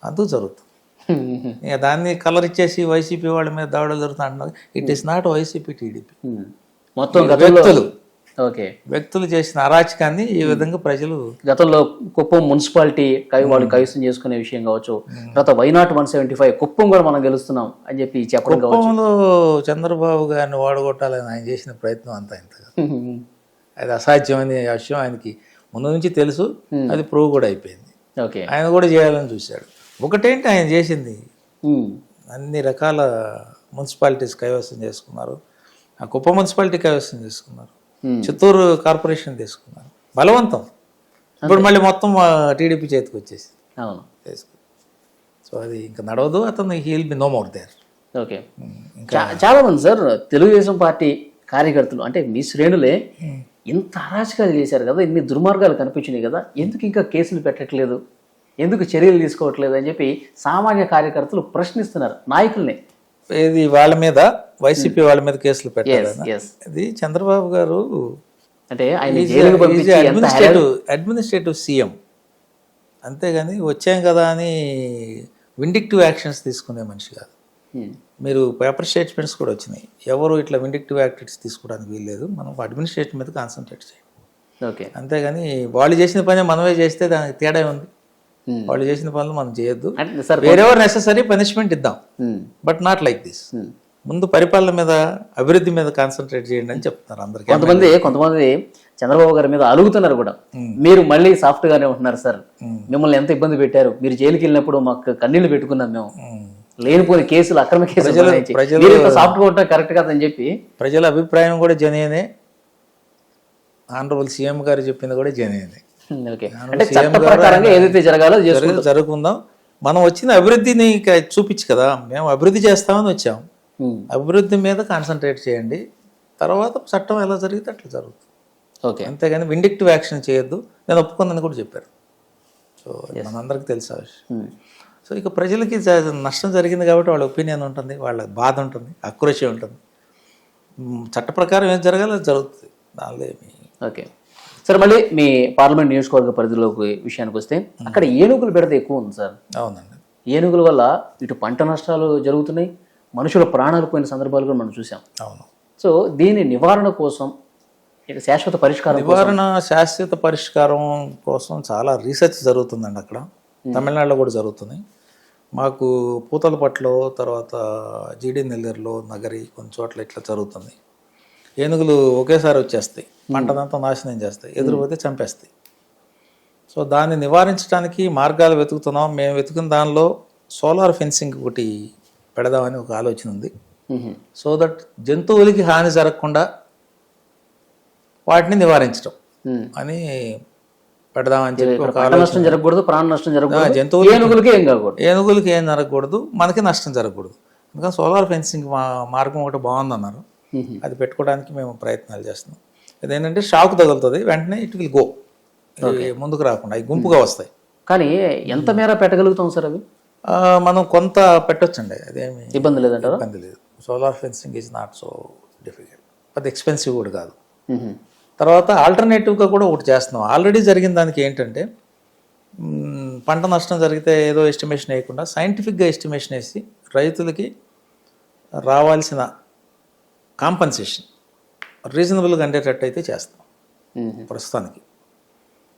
అందుకు జరుగుతుంది. ఉమ్. ఇక దాన్ని కలర్ ఇచ్చేసి వైసీపీ వాళ్ళ మీద దాడులు జరుగుతుంది అంటున్నారు. It is not YCP TDP. Um. మొత్తం వ్యక్తులు ఓకే, వ్యక్తులు చేసిన అరాచకాన్ని ఈ విధంగా ప్రజలు గతంలో కుప్పం మున్సిపాలిటీ వాళ్ళు కైవసం చేసుకునే విషయం కావచ్చు, తర్వాత వైనాట్ 175 కుప్పం కూడా మనం గెలుస్తున్నాం అని చెప్పి చెప్పడం కావచ్చు. కుప్పంలో చంద్రబాబు గారిని వాడగొట్టాలని ఆయన చేసిన ప్రయత్నం అంతా ఇంత కాదు. అది అసాధ్యమని విషయం ఆయనకి ముందు నుంచి తెలుసు, అది ప్రూవ్ కూడా అయిపోయింది. ఓకే. ఆయన కూడా చేయాలని చూశాడు. ఒకటేంటి ఆయన చేసింది, ఉమ్. అన్ని రకాల మున్సిపాలిటీస్ కైవసం చేసుకున్నారు. ఆ కుప్పం మున్సిపాలిటీ కైవసం చేసుకున్నారు, చిత్తూరు కార్పొరేషన్ తీసుకున్నారు, బలవంతం. ఇప్పుడు మళ్ళీ మొత్తం టీడీపీ చేతికి వచ్చేసి అవును. సో అది ఇంకా నడవదు, అతను he'll be no more there. Okay. చాలా మంది సార్ తెలుగుదేశం పార్టీ కార్యకర్తలు అంటే మీ శ్రేణులే ఇంత అరాచకాలు చేశారు కదా, ఇన్ని దుర్మార్గాలు కనిపించినాయి కదా, ఎందుకు ఇంకా కేసులు పెట్టట్లేదు, ఎందుకు చర్యలు తీసుకోవట్లేదు అని చెప్పి సామాన్య కార్యకర్తలు ప్రశ్నిస్తున్నారు నాయకుల్ని. ఇది వాళ్ళ మీద, వైసీపీ వాళ్ళ మీద కేసులు పెట్టారు. Yes. ఇది చంద్రబాబు గారు అంటే ఆయన జైలుకు పంపించి అడ్మినిస్ట్రేటివ్ సీఎం, అంతేగాని వచ్చాం కదా అని విండిక్టివ్ యాక్షన్స్ తీసుకునే మనిషి కాదు. మీరు పేపర్ స్టేట్మెంట్స్ కూడా వచ్చినాయి, ఎవరు ఇట్లా విండిక్టివ్ యాక్టివిటీస్ తీసుకోవడానికి వీల్లేదు, మనం అడ్మినిస్ట్రేషన్ మీద కాన్సన్ట్రేట్ చేయండి. ఓకే. అంతేగాని వాళ్ళు చేసిన పని మనమే చేస్తే దానికి తేడా ఉంది. వాళ్ళు చేసిన పనులు మనం చేయొద్దు, అంటే సార్ వేరెవర్ నెససరీ పనిష్మెంట్ ఇద్దాం, బట్ నాట్ లైక్ దిస్. ముందు పరిపాలన మీద, అభివృద్ధి మీద కాన్సన్ట్రేట్ చేయండి అని చెప్తున్నారు అందరికీ. కొంతమంది చంద్రబాబు గారి మీద అలుగుతున్నారు కూడా, మీరు మళ్ళీ సాఫ్ట్ గానే ఉంటున్నారు సార్, మిమ్మల్ని ఎంత ఇబ్బంది పెట్టారు, మీరు జైలుకి వెళ్ళినప్పుడు మాకు కన్నీళ్లు పెట్టుకున్నాం, మేము లేనిపోని కేసులు, అక్రమ కేసులు, సాఫ్ట్ గా ఉంటాం కరెక్ట్ కాదని చెప్పి ప్రజల అభిప్రాయం కూడా జెన్యూనే, ఆనరబుల్ సీఎం గారు చెప్పింది కూడా జెన్యూనే. ఓకే. అంటే చట్ట ప్రకారంగా ఏదైతే జరగాలో జరుగుకుందాం. మనం వచ్చిన అభివృద్ధిని చూపించి కదా, మేము అభివృద్ధి చేస్తామని వచ్చాం, అభివృద్ధి మీద కాన్సన్ట్రేట్ చేయండి, తర్వాత చట్టం ఎలా జరిగితే అట్లా జరుగుతుంది. ఓకే. అంతేగాని విండిక్టివ్ యాక్షన్ చేయొద్దు, నేను ఒప్పుకుందని కూడా చెప్పారు. సో మనందరికీ తెలుసు ఆ విషయం. సో ఇక ప్రజలకి నష్టం జరిగింది కాబట్టి వాళ్ళ ఒపీనియన్ ఉంటుంది, వాళ్ళ బాధ ఉంటుంది, ఆక్రోశం ఉంటుంది. చట్ట ప్రకారం ఏం జరగాలో అది జరుగుతుంది, దానిలో ఏమి. ఓకే. సార్ మళ్ళీ మీ పార్లమెంట్ నియోజకవర్గ పరిధిలోకి విషయానికి వస్తే అక్కడ ఏనుగులు బెడద ఎక్కువ ఉంది సార్. అవునండి. ఏనుగుల వల్ల ఇటు పంట నష్టాలు జరుగుతున్నాయి, మనుషుల ప్రాణాలు పోయిన సందర్భాలు కూడా మనం చూసాం. అవును. సో దీని నివారణ కోసం శాశ్వత పరిష్కారం కోసం చాలా రీసెర్చ్ జరుగుతుందండి అక్కడ, తమిళనాడులో కూడా జరుగుతుంది. మాకు పూతలపట్లో, తర్వాత జీడి నెల్లూరులో, నగరి కొన్ని చోట్ల ఇట్లా జరుగుతుంది. ఏనుగులు ఒకేసారి వచ్చేస్తాయి, పంటనంతా నాశనం చేస్తాయి, ఎదురుపోతే చంపేస్తాయి. సో దాన్ని నివారించడానికి మార్గాలు వెతుకుతున్నాం. మేము వెతుకున్న దానిలో సోలార్ ఫెన్సింగ్ ఒకటి పెడదామని ఒక ఆలోచన ఉంది. సో దట్ జంతువులకి హాని జరగకుండా వాటిని నివారించడం అని పెడదామని చెప్పి ఒక నష్టం జరగకూడదు, ప్రాణ నష్టం జరగకూడదు, జంతువులు ఏనుగులకి ఏం జరగకూడదు, మనకి నష్టం జరగకూడదు. అందుకని సోలార్ ఫెన్సింగ్ మార్గం ఒకటి బాగుందన్నారు, అది పెట్టుకోవడానికి మేము ప్రయత్నాలు చేస్తున్నాం. ఇదేంటంటే షాక్ తగులుతుంది, వెంటనే ఇట్ విల్ గో, ముందుకు రాకుండా అవి గుంపుగా వస్తాయి. కానీ ఎంత మేర పెట్టగలుగుతాం సార్ అవి? మనం కొంత పెట్టొచ్చండి, అదేమి ఇబ్బంది లేదంటారా? ఇబ్బంది లేదు. Solar fencing is not so difficult, అది ఎక్స్పెన్సివ్ కూడా కాదు. తర్వాత ఆల్టర్నేటివ్గా కూడా ఒకటి చేస్తున్నాం. ఆల్రెడీ జరిగిన దానికి ఏంటంటే, పంట నష్టం జరిగితే ఏదో ఎస్టిమేషన్ వేయకుండా సైంటిఫిక్గా ఎస్టిమేషన్ వేసి రైతులకి రావాల్సిన కాంపన్సేషన్ రీజనబుల్గా అందేటట్టు అయితే చేస్తాం. ప్రస్తుతానికి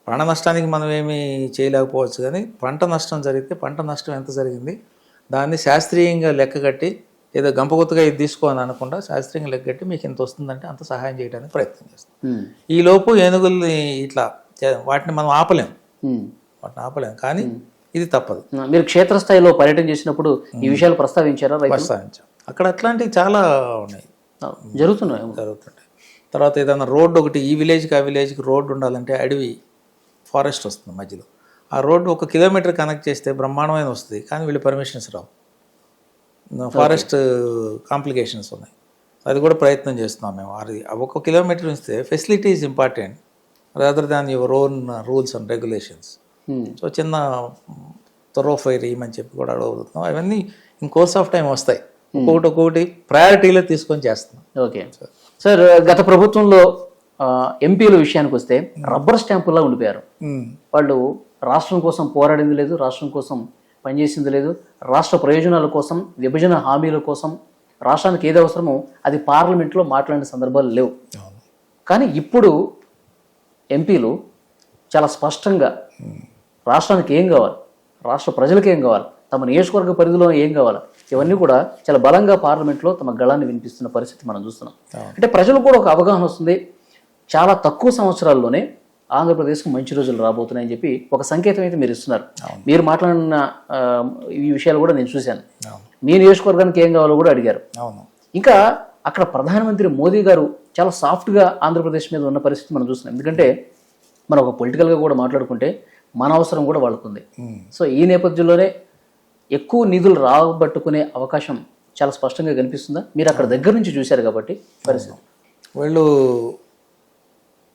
పంట నష్టానికి మనం ఏమీ చేయలేకపోవచ్చు, కానీ పంట నష్టం జరిగితే పంట నష్టం ఎంత జరిగింది దాన్ని శాస్త్రీయంగా లెక్కగట్టి, ఏదో గంపగుత్తగా ఇది తీసుకోని అనకుండా శాస్త్రీయంగా లెక్కగట్టి మీకు ఎంత వస్తుందంటే అంత సహాయం చేయడానికి ప్రయత్నం చేస్తాం. ఈలోపు ఏనుగుల్ని ఇట్లా వాటిని మనం ఆపలేం, కానీ ఇది తప్పదు. మీరు క్షేత్రస్థాయిలో పర్యటన చేసినప్పుడు ఈ విషయాలు ప్రస్తావించారా? ప్రస్తావించాం. అక్కడ అట్లాంటివి చాలా ఉన్నాయి, జరుగుతున్నాయి. తర్వాత ఏదైనా రోడ్డు ఒకటి, ఈ విలేజ్కి ఆ విలేజ్కి రోడ్డు ఉండాలంటే అడవి, ఫారెస్ట్ వస్తుంది మధ్యలో, ఆ రోడ్డు 1 కిలోమీటర్ కనెక్ట్ చేస్తే బ్రహ్మాండమైన వస్తుంది, కానీ వీళ్ళు పర్మిషన్స్ రావు, ఫారెస్ట్ కాంప్లికేషన్స్ ఉన్నాయి. అది కూడా ప్రయత్నం చేస్తున్నాం మేము. అది 1 కిలోమీటర్ ఇస్తే facility is important rather than your own rules and regulations. So చిన్న థొరోఫైర్ ఇమని చెప్పి కూడా అడుగుతున్నాం. అవన్నీ ఇన్ కోర్స్ ఆఫ్ టైం వస్తాయి, ఒక్కొక్కటి ప్రయారిటీలో తీసుకొని చేస్తున్నాం. ఓకే సార్, గత ప్రభుత్వంలో ఎంపీల విషయానికి వస్తే రబ్బర్ స్టాంపులా ఉండిపోయారు. వాళ్ళు రాష్ట్రం కోసం పోరాడింది లేదు, రాష్ట్రం కోసం పనిచేసింది లేదు, రాష్ట్ర ప్రయోజనాల కోసం, విభజన హామీల కోసం రాష్ట్రానికి ఏది అవసరమో అది పార్లమెంట్లో మాట్లాడిన సందర్భాలు లేవు. కానీ ఇప్పుడు ఎంపీలు చాలా స్పష్టంగా రాష్ట్రానికి ఏం కావాలి, రాష్ట్ర ప్రజలకు ఏం కావాలి, తమ నియోజకవర్గ పరిధిలో ఏం కావాలి, ఇవన్నీ కూడా చాలా బలంగా పార్లమెంట్లో తమ గళాన్ని వినిపిస్తున్న పరిస్థితి మనం చూస్తున్నాం. అంటే ప్రజలకు కూడా ఒక అవగాహన వస్తుంది, చాలా తక్కువ సంవత్సరాల్లోనే ఆంధ్రప్రదేశ్కు మంచి రోజులు రాబోతున్నాయని చెప్పి ఒక సంకేతం అయితే మీరు ఇస్తున్నారు. మీరు మాట్లాడిన ఈ విషయాలు కూడా నేను చూశాను. మీ నియోజకవర్గానికి ఏం కావాలో కూడా అడిగారు. ఇంకా అక్కడ ప్రధానమంత్రి మోదీ గారు చాలా సాఫ్ట్గా ఆంధ్రప్రదేశ్ మీద ఉన్న పరిస్థితి మనం చూస్తున్నాం. ఎందుకంటే మనం ఒక పొలిటికల్గా కూడా మాట్లాడుకుంటే మన అవసరం కూడా వాళ్ళకుంది. సో ఈ నేపథ్యంలోనే ఎక్కువ నిధులు రాబట్టుకునే అవకాశం చాలా స్పష్టంగా కనిపిస్తుందా? మీరు అక్కడ దగ్గర నుంచి చూశారు కాబట్టి పరిస్థితి. వీళ్ళు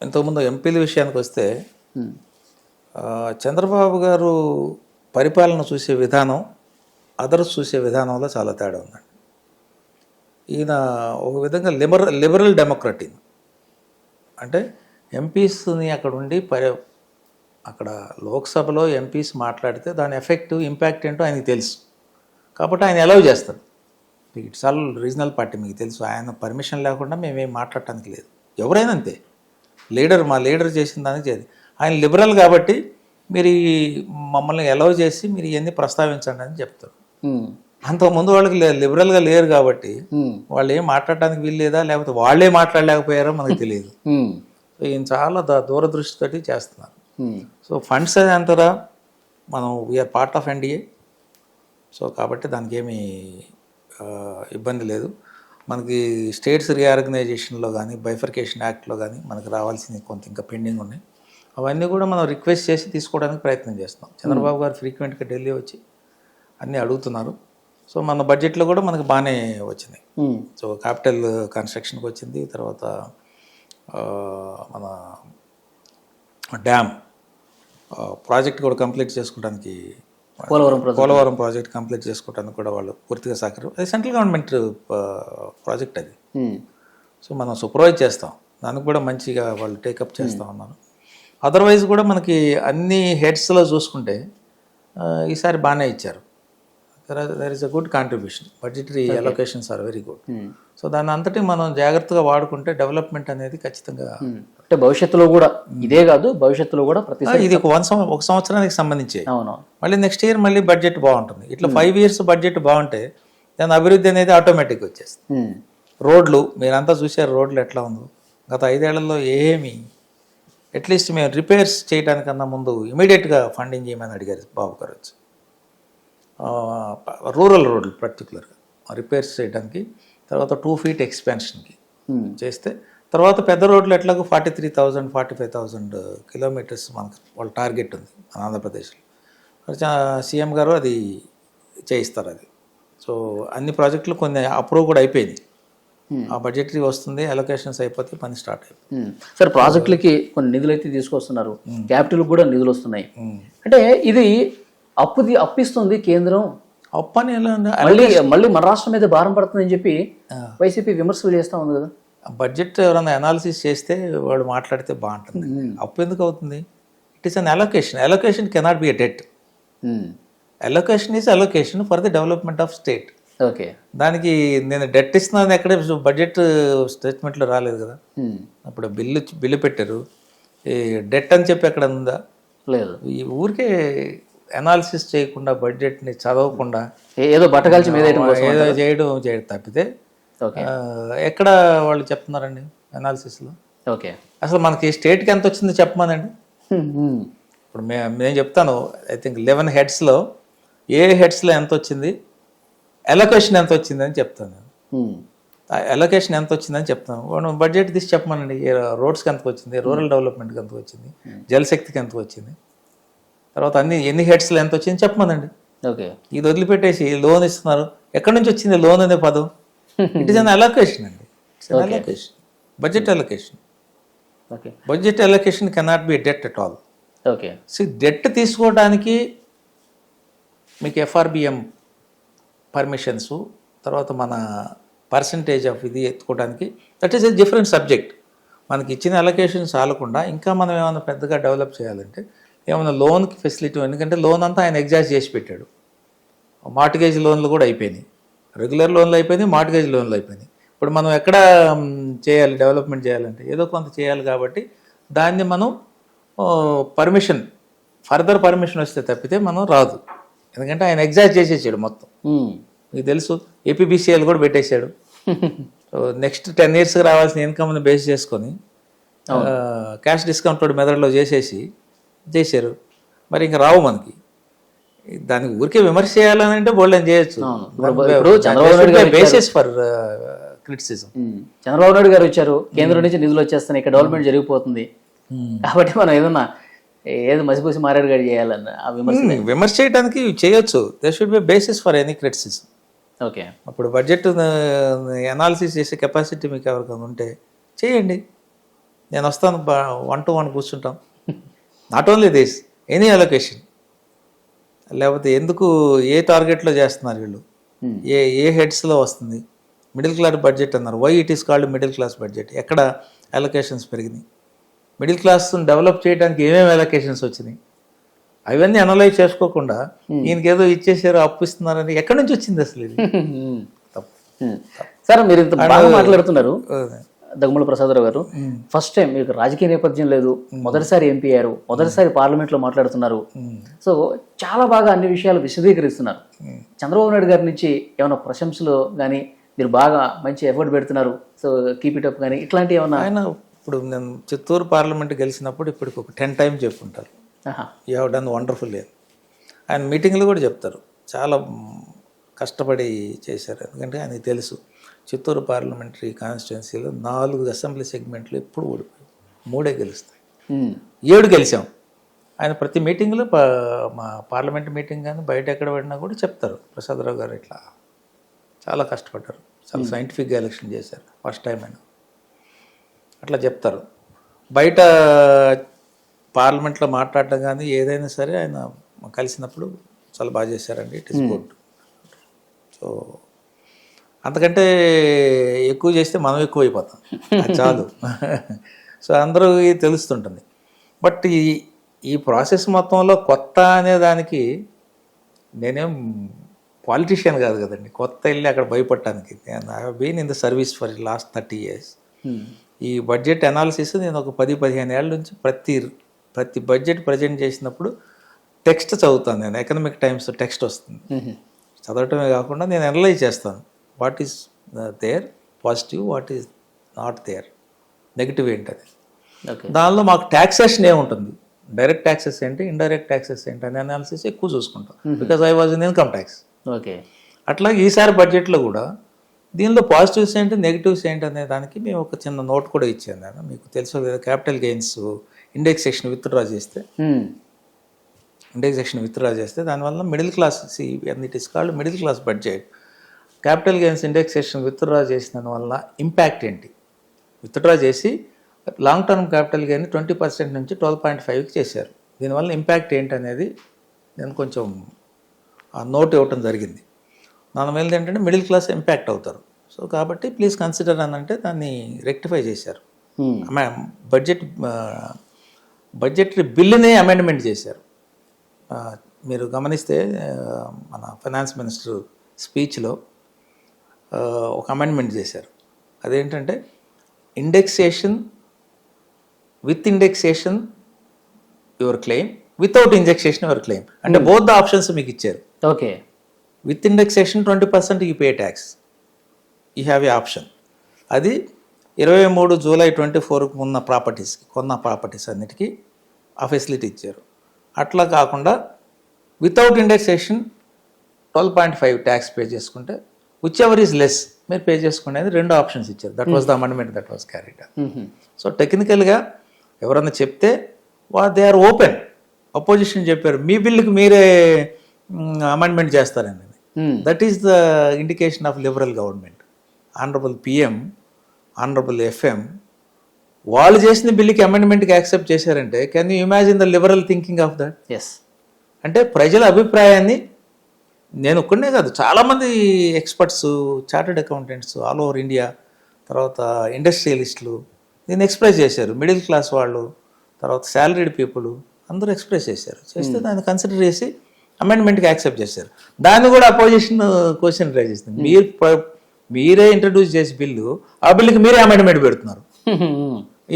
ఇంతకుముందు ఎంపీల విషయానికి వస్తే చంద్రబాబు గారు పరిపాలన చూసే విధానం అదర్స్ చూసే విధానంలో చాలా తేడా ఉందండి. ఈయన ఒక విధంగా లిబరల్ డెమోక్రట్. అంటే ఎంపీస్ని అక్కడ ఉండి అక్కడ లోక్సభలో ఎంపీస్ మాట్లాడితే దాని ఎఫెక్ట్ ఇంపాక్ట్ ఏంటో ఆయనకి తెలుసు, కాబట్టి ఆయన అలౌ చేస్తారు. ఇట్స్ ఆల్ రీజనల్ పార్టీ, మీకు తెలుసు, ఆయన పర్మిషన్ లేకుండా మేమేం మాట్లాడటానికి లేదు. ఎవరైనా అంతే, మా లీడర్ చేసిన దానికి చేయదు. ఆయన లిబరల్ కాబట్టి మీరు మమ్మల్ని అలౌ చేసి మీరు ఇవన్నీ ప్రస్తావించండి అని చెప్తారు. అంతకుముందు వాళ్ళకి లిబరల్గా లేరు కాబట్టి వాళ్ళు ఏం మాట్లాడటానికి వీల్లేదా, లేకపోతే వాళ్ళే మాట్లాడలేకపోయారో మనకు తెలియదు. ఈయన చాలా దూరదృష్టితోటి చేస్తున్నారు. సో ఫండ్స్ అది అంటారా, మనం we are part of NDA, so కాబట్టి దానికి ఏమీ ఇబ్బంది లేదు. మనకి స్టేట్స్ రీఆర్గనైజేషన్లో కానీ బైఫర్కేషన్ యాక్ట్లో కానీ మనకు రావాల్సింది కొంత ఇంకా పెండింగ్ ఉన్నాయి. అవన్నీ కూడా మనం రిక్వెస్ట్ చేసి తీసుకోవడానికి ప్రయత్నం చేస్తున్నాం. చంద్రబాబు గారు ఫ్రీక్వెంట్గా ఢిల్లీ వచ్చి అన్నీ అడుగుతున్నారు. సో మన బడ్జెట్లో కూడా మనకు బాగానే వచ్చినాయి. సో క్యాపిటల్ కన్స్ట్రక్షన్కి వచ్చింది, తర్వాత మన డ్యామ్ ప్రాజెక్ట్ కూడా కంప్లీట్ చేసుకోవడానికి, పోలవరం ప్రాజెక్ట్ కంప్లీట్ చేసుకోవడానికి కూడా వాళ్ళు పూర్తిగా సహకారం. అది సెంట్రల్ గవర్నమెంట్ ప్రాజెక్ట్ అది. సో మనం సూపర్వైజ్ చేస్తాం, దానికి కూడా మంచిగా వాళ్ళు టేకప్ చేస్తూ ఉన్నారు. అదర్వైజ్ కూడా మనకి అన్ని హెడ్స్లో చూసుకుంటే ఈసారి బాగానే ఇచ్చారు. There is a good contribution, budgetary allocations are very good. So దాన్ని అంతటి మనం జాగ్రత్తగా వాడుకుంటే డెవలప్మెంట్ అనేది ఖచ్చితంగా, అంటే భవిష్యత్తులో కూడా ఇదే కాదు, భవిష్యత్తులో కూడా ఇది ఒక సంవత్సరానికి సంబంధించి మళ్ళీ నెక్స్ట్ ఇయర్ మళ్ళీ బడ్జెట్ బాగుంటుంది. ఇట్లా 5 years బడ్జెట్ బాగుంటే దాని అభివృద్ధి అనేది ఆటోమేటిక్గా వచ్చేస్తుంది. రోడ్లు మీరంతా చూసారు, రోడ్లు ఎట్లా ఉందో. గత 5 ఏళ్లలో ఏమి అట్లీస్ట్ మేము రిపేర్స్ చేయడానికన్నా ముందు ఇమీడియట్గా ఫండింగ్ చేయమని అడిగారు బాబు గారు వచ్చి. రూరల్ రోడ్లు పర్టికులర్గా రిపేర్స్ చేయడానికి, తర్వాత 2 feet ఎక్స్పాన్షన్కి చేస్తే, తర్వాత పెద్ద రోడ్లు ఎట్లాగో 43,000 45,000 kilometers మనకు వాళ్ళ టార్గెట్ ఉంది మన ఆంధ్రప్రదేశ్లో. సీఎం గారు అది చేయిస్తారు అది. సో అన్ని ప్రాజెక్టులు కొన్ని అప్రూవ్ కూడా అయిపోయింది, ఆ బడ్జెటరీ వస్తుంది, అలొకేషన్స్ అయిపోతే పని స్టార్ట్ అయిపోయింది. సార్ ప్రాజెక్టులకి కొన్ని నిధులు అయితే తీసుకొస్తున్నారు, క్యాపిటల్కి కూడా నిధులు వస్తున్నాయి. అంటే ఇది అప్పిస్తుంది కేంద్రం, అప్పని మళ్ళీ మన రాష్ట్రం మీద భారం పడుతుందని చెప్పి వైసీపీ విమర్శలు చేస్తూ ఉంది కదా. బడ్జెట్ ఎవరైనా అనాలిసిస్ చేస్తే వాడు మాట్లాడితే బాగుంటుంది. అప్పు ఎందుకు అవుతుంది? It is an allocation cannot B a debt. Allocation is allocation for the development of state. Okay, దానికి నేను డెట్ ఇస్తున్నాను ఎక్కడ బడ్జెట్ స్టేట్మెంట్లో రాలేదు కదా. అప్పుడు బిల్లు పెట్టారు, ఈ డెట్ అని చెప్పి ఎక్కడ ఉందా? లేదు. ఈ ఊరికే అనాలిసిస్ చేయకుండా, బడ్జెట్ని చదవకుండా ఏదో బట్టగాల్చి మీద ఏదో చేయడం తప్పితే ఎక్కడ వాళ్ళు చెప్తున్నారండి అనాలిసిస్లో? ఓకే, అసలు మనకి స్టేట్కి ఎంత వచ్చిందో చెప్పమనండి. ఇప్పుడు నేను చెప్తాను, ఐ థింక్ 11 headsలో ఏ హెడ్స్లో ఎంత వచ్చింది, అలొకేషన్ ఎంత వచ్చింది అని చెప్తాను. అలొకేషన్ ఎంత వచ్చిందని చెప్తాను. బడ్జెట్ తీసి చెప్పమనండి, రోడ్స్కి ఎంత వచ్చింది, రూరల్ డెవలప్మెంట్కి ఎంత వచ్చింది, జలశక్తికి ఎంత వచ్చింది, తర్వాత ఎన్ని హెడ్స్లో ఎంత వచ్చింది చెప్పమనండి. ఓకే. ఇది వదిలిపెట్టేసి లోన్ ఇస్తున్నారు, ఎక్కడి నుంచి వచ్చింది లోన్ అనే పదం? ఇట్ ఈస్ అన్ అలొకేషన్ అండి, allocation, budget allocation. Okay. Budget allocation cannot be debt at all. Okay. So debt తీసుకోవడానికి మీకు ఎఫ్ఆర్బిఎం పర్మిషన్స్, తర్వాత మన పర్సంటేజ్ ఆఫ్ ఇది ఎత్తుకోవడానికి, that is a different subject. మనకి ఇచ్చిన అలొకేషన్ చాలకుండా ఇంకా మనం ఏమైనా పెద్దగా డెవలప్ చేయాలంటే ఏమైనా లోన్కి ఫెసిలిటీ, ఎందుకంటే లోన్ అంతా ఆయన ఎగ్జాస్ట్ చేసి పెట్టాడు. మార్టిగేజ్ లోన్లు కూడా అయిపోయినాయి, రెగ్యులర్ లోన్లు అయిపోయినాయి, మార్టిగేజ్ లోన్లు అయిపోయినాయి. ఇప్పుడు మనం ఎక్కడ చేయాలి, డెవలప్మెంట్ చేయాలంటే ఏదో కొంత చేయాలి. కాబట్టి దాన్ని మనం పర్మిషన్, ఫర్దర్ పర్మిషన్ వస్తే తప్పితే మనం రాదు, ఎందుకంటే ఆయన ఎగ్జాస్ట్ చేసేసాడు మొత్తం. మీకు తెలుసు ఏపీబీసీఎల్ కూడా పెట్టేశాడు. సో నెక్స్ట్ 10 yearsకి రావాల్సిన ఇన్కమ్ని బేస్ చేసుకొని క్యాష్ డిస్కౌంట్ మెథడ్లో చేశారు. మరి ఇంకా రావు మనకి. దానికి ఊరికే విమర్శ చేయాలని అంటే బోల్డ్ అని చేయొచ్చు, basis for criticism. Chandrababu Naidu గారు వచ్చారు, కేంద్రం నుంచి నిధులు వచ్చేస్తున్నాయి, ఇక్కడ డెవలప్మెంట్ జరిగిపోతుంది, కాబట్టి మనం ఏదన్నా ఏదో మసిపూసి మారేడు గారు చేయాలన్న ఆ విమర్శ చేయడానికి చేయొచ్చు. There should be basis for any criticism. Okay. అప్పుడు బడ్జెట్ అనాలిసిస్ చేసే కెపాసిటీ మీకు ఎవరికైనా ఉంటే చేయండి, నేను వస్తాను, 1-to-1 కూర్చుంటాం. Not only this, any allocation. లేకపోతే ఎందుకు ఏ టార్గెట్లో చేస్తున్నారు వీళ్ళు, ఏ హెడ్స్లో వస్తుంది, మిడిల్ క్లాస్ బడ్జెట్ అన్నారు. Why it is called middle class budget? ఎక్కడ అలొకేషన్స్ పెరిగినాయి? మిడిల్ క్లాస్ డెవలప్ చేయడానికి ఏమేమి అలొకేషన్స్ వచ్చినాయి? అవన్నీ అనలైజ్ చేసుకోకుండా ఈయనకేదో ఇచ్చేసారు, అప్పు ఇస్తున్నారని ఎక్కడి నుంచి వచ్చింది అసలు ఇది? సార్ మీరు ఇంత బాగా మాట్లాడుతున్నారు దగ్గుమల ప్రసాదరావు గారు. ఫస్ట్ టైం మీకు రాజకీయ నేపథ్యం లేదు, మొదటిసారి ఎంపీ అయ్యారు, మొదటిసారి పార్లమెంట్లో మాట్లాడుతున్నారు. సో చాలా బాగా అన్ని విషయాలు విశదీకరిస్తున్నారు. చంద్రబాబు నాయుడు గారి నుంచి ఏమైనా ప్రశంసలు కానీ, మీరు బాగా మంచి ఎఫర్ట్ పెడుతున్నారు, సో కీప్ ఇట్ అప్ కానీ ఇట్లాంటివి ఏమన్నా? ఆయన ఇప్పుడు నేను చిత్తూరు పార్లమెంట్ గెలిచినప్పుడు ఇప్పటికి ఒక 10 times చెప్పుంటారు, యూ హ్యావ్ డన్ వండర్ఫుల్. ఆయన మీటింగ్లు కూడా చెప్తారు, చాలా కష్టపడి చేశారు. ఎందుకంటే ఆయనకి తెలుసు చిత్తూరు పార్లమెంటరీ కాన్స్టిట్యున్సీలో 4 అసెంబ్లీ సెగ్మెంట్లు ఎప్పుడు ఓడిపోయి 3 గెలుస్తాయి, 7 గెలిచాం. ఆయన ప్రతి మీటింగ్లో మా పార్లమెంట్ మీటింగ్ కానీ బయట ఎక్కడ పడినా కూడా చెప్తారు, ప్రసాదరావు గారు ఇట్లా చాలా కష్టపడ్డారు, చాలా సైంటిఫిక్గా ఎలక్షన్ చేశారు, ఫస్ట్ టైం ఆయన అట్లా చెప్తారు. బయట పార్లమెంట్లో మాట్లాడటం కానీ ఏదైనా సరే ఆయన కలిసినప్పుడు చాలా బాగా చేశారండి, ఇట్ ఈస్ గుడ్. సో అంతకంటే ఎక్కువ చేస్తే మనం ఎక్కువ అయిపోతాం, చాలు. సో అందరికీ తెలుస్తుంటుంది. బట్ ఈ ప్రాసెస్ మొత్తంలో కొత్త అనే దానికి నేనేం పాలిటీషియన్ కాదు కదండి, కొత్త వెళ్ళి అక్కడ భయపడటానికి. నేను I have been in the service for last 30 years. ఈ బడ్జెట్ అనాలిసిస్ నేను ఒక 10-15 ఏళ్ళ నుంచి ప్రతి బడ్జెట్ ప్రజెంట్ చేసినప్పుడు టెక్స్ట్ చదువుతాను. నేను ఎకనామిక్ టైమ్స్ టెక్స్ట్ వస్తుంది, చదవటమే కాకుండా నేను అనలైజ్ చేస్తాను. What is there positive, what is not there, negative ఏంటది. దానిలో మాకు ట్యాక్సేషన్ ఏముంటుంది, డైరెక్ట్ ట్యాక్సెస్ ఏంటి, ఇండైరెక్ట్ ట్యాక్సెస్ ఏంటి అనే అనాలిసిస్ ఎక్కువ చూసుకుంటాం, because I was in income tax. Okay. అట్లా ఈసారి బడ్జెట్లో కూడా దీనిలో పాజిటివ్స్ ఏంటి, నెగిటివ్స్ ఏంటి అనే దానికి మేము ఒక చిన్న నోట్ కూడా ఇచ్చాను. నేను మీకు తెలుసు కదా, క్యాపిటల్ గెయిన్స్ ఇండెక్సేషన్ విత్డ్రా చేస్తే, దానివల్ల middle class, it is called middle class budget. Capital gains indexation withdraw చేసిన వల్ల ఇంపాక్ట్ ఏంటి, విత్డ్రా చేసి లాంగ్ టర్మ్ క్యాపిటల్ గెయిన్ 20% నుంచి 12.5కి చేశారు. దీనివల్ల ఇంపాక్ట్ ఏంటి అనేది నేను కొంచెం ఆ నోట్ ఇవ్వటం జరిగింది. దాని మీద ఏంటంటే మిడిల్ క్లాస్ ఇంపాక్ట్ అవుతారు. సో కాబట్టి ప్లీజ్ కన్సిడర్ అని అంటే దాన్ని రెక్టిఫై చేశారు. బడ్జెటరీ బిల్లునే అమెండ్మెంట్ చేశారు. మీరు గమనిస్తే మన ఫైనాన్స్ మినిస్టర్ స్పీచ్లో ఒక అమెండ్మెంట్ చేశారు. అదేంటంటే indexation, with indexation your claim, without indexation your claim, అంటే బోత్ ద ఆప్షన్స్ మీకు ఇచ్చారు. Okay. With indexation 20% you pay tax, you have a option. అది 23 July 2024 ఉన్న ప్రాపర్టీస్కి, కొన్న ప్రాపర్టీస్ అన్నిటికీ ఆ ఫెసిలిటీ ఇచ్చారు. అట్లా కాకుండా వితౌట్ ఇండెక్సేషన్ 12.5 ట్యాక్స్ పే చేసుకుంటే విచ్ ఎవర్ ఈజ్ లెస్ మీరు పే చేసుకునేది 2 ఆప్షన్స్ ఇచ్చారు. That was the amendment that was carried. So టెక్నికల్గా ఎవరన్నా చెప్తే దే ఆర్ ఓపెన్, అపోజిషన్ చెప్పారు మీ బిల్లుకి మీరే అమెండ్మెంట్ చేస్తారని. That is the indication of liberal government. Honourable PM, honourable FM వాళ్ళు చేసిన బిల్లుకి అమెండ్మెంట్కి యాక్సెప్ట్ చేశారంటే can you imagine the liberal thinking of that? Yes. అంటే ప్రజల అభిప్రాయాన్ని నేను ఒక్కడే కాదు, చాలామంది experts, chartered accountants all over India, తర్వాత ఇండస్ట్రియలిస్టులు దీన్ని ఎక్స్ప్రెస్ చేశారు. మిడిల్ క్లాస్ వాళ్ళు, తర్వాత శాలరీడ్ పీపుల్ అందరూ ఎక్స్ప్రెస్ చేశారు. చేస్తే దాన్ని కన్సిడర్ చేసి అమెండ్మెంట్కి యాక్సెప్ట్ చేశారు. దాన్ని కూడా అపోజిషన్ క్వశ్చన్ రైజ్ చేస్తుంది. మీరే ఇంట్రడ్యూస్ చేసి బిల్లు, ఆ బిల్లుకి మీరే అమెండ్మెంట్ పెడుతున్నారు,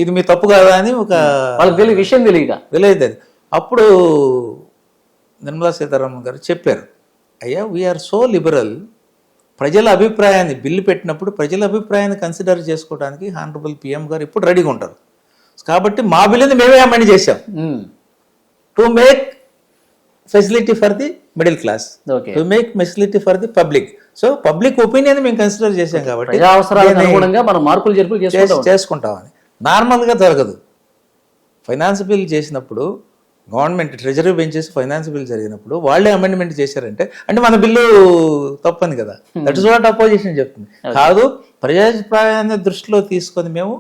ఇది మీ తప్పు కాదా అని ఒక వాళ్ళకి విషయం తెలియదు. అప్పుడు నిర్మలా సీతారామన్ గారు చెప్పారు, అయ్యా వీఆర్ సో లిబరల్, ప్రజల అభిప్రాయాన్ని బిల్లు పెట్టినప్పుడు ప్రజల అభిప్రాయాన్ని కన్సిడర్ చేసుకోవడానికి హానరబుల్ పిఎం గారు ఇప్పుడు రెడీగా ఉంటారు. కాబట్టి మా బిల్లుని మేమే అమెండ్ చేశాం to make facility for the middle class, to make facility for the public. So public opinion మేము కన్సిడర్ చేశాం కాబట్టి మనం మార్పులు జరుపులు చేసుకుంటామని. నార్మల్గా జరగదు. ఫైనాన్స్ బిల్ చేసినప్పుడు government treasury benches finance bill జరిగినప్పుడు వాళ్ళే అమెండ్మెంట్ చేశారంటే అంటే మన బిల్లు తప్పని కదా. దట్ ఇస్ వాట్ అపోజిషన్ చెప్తుంది. కాదు, ప్రజాభిప్రాయాన్ని దృష్టిలో తీసుకొని మేము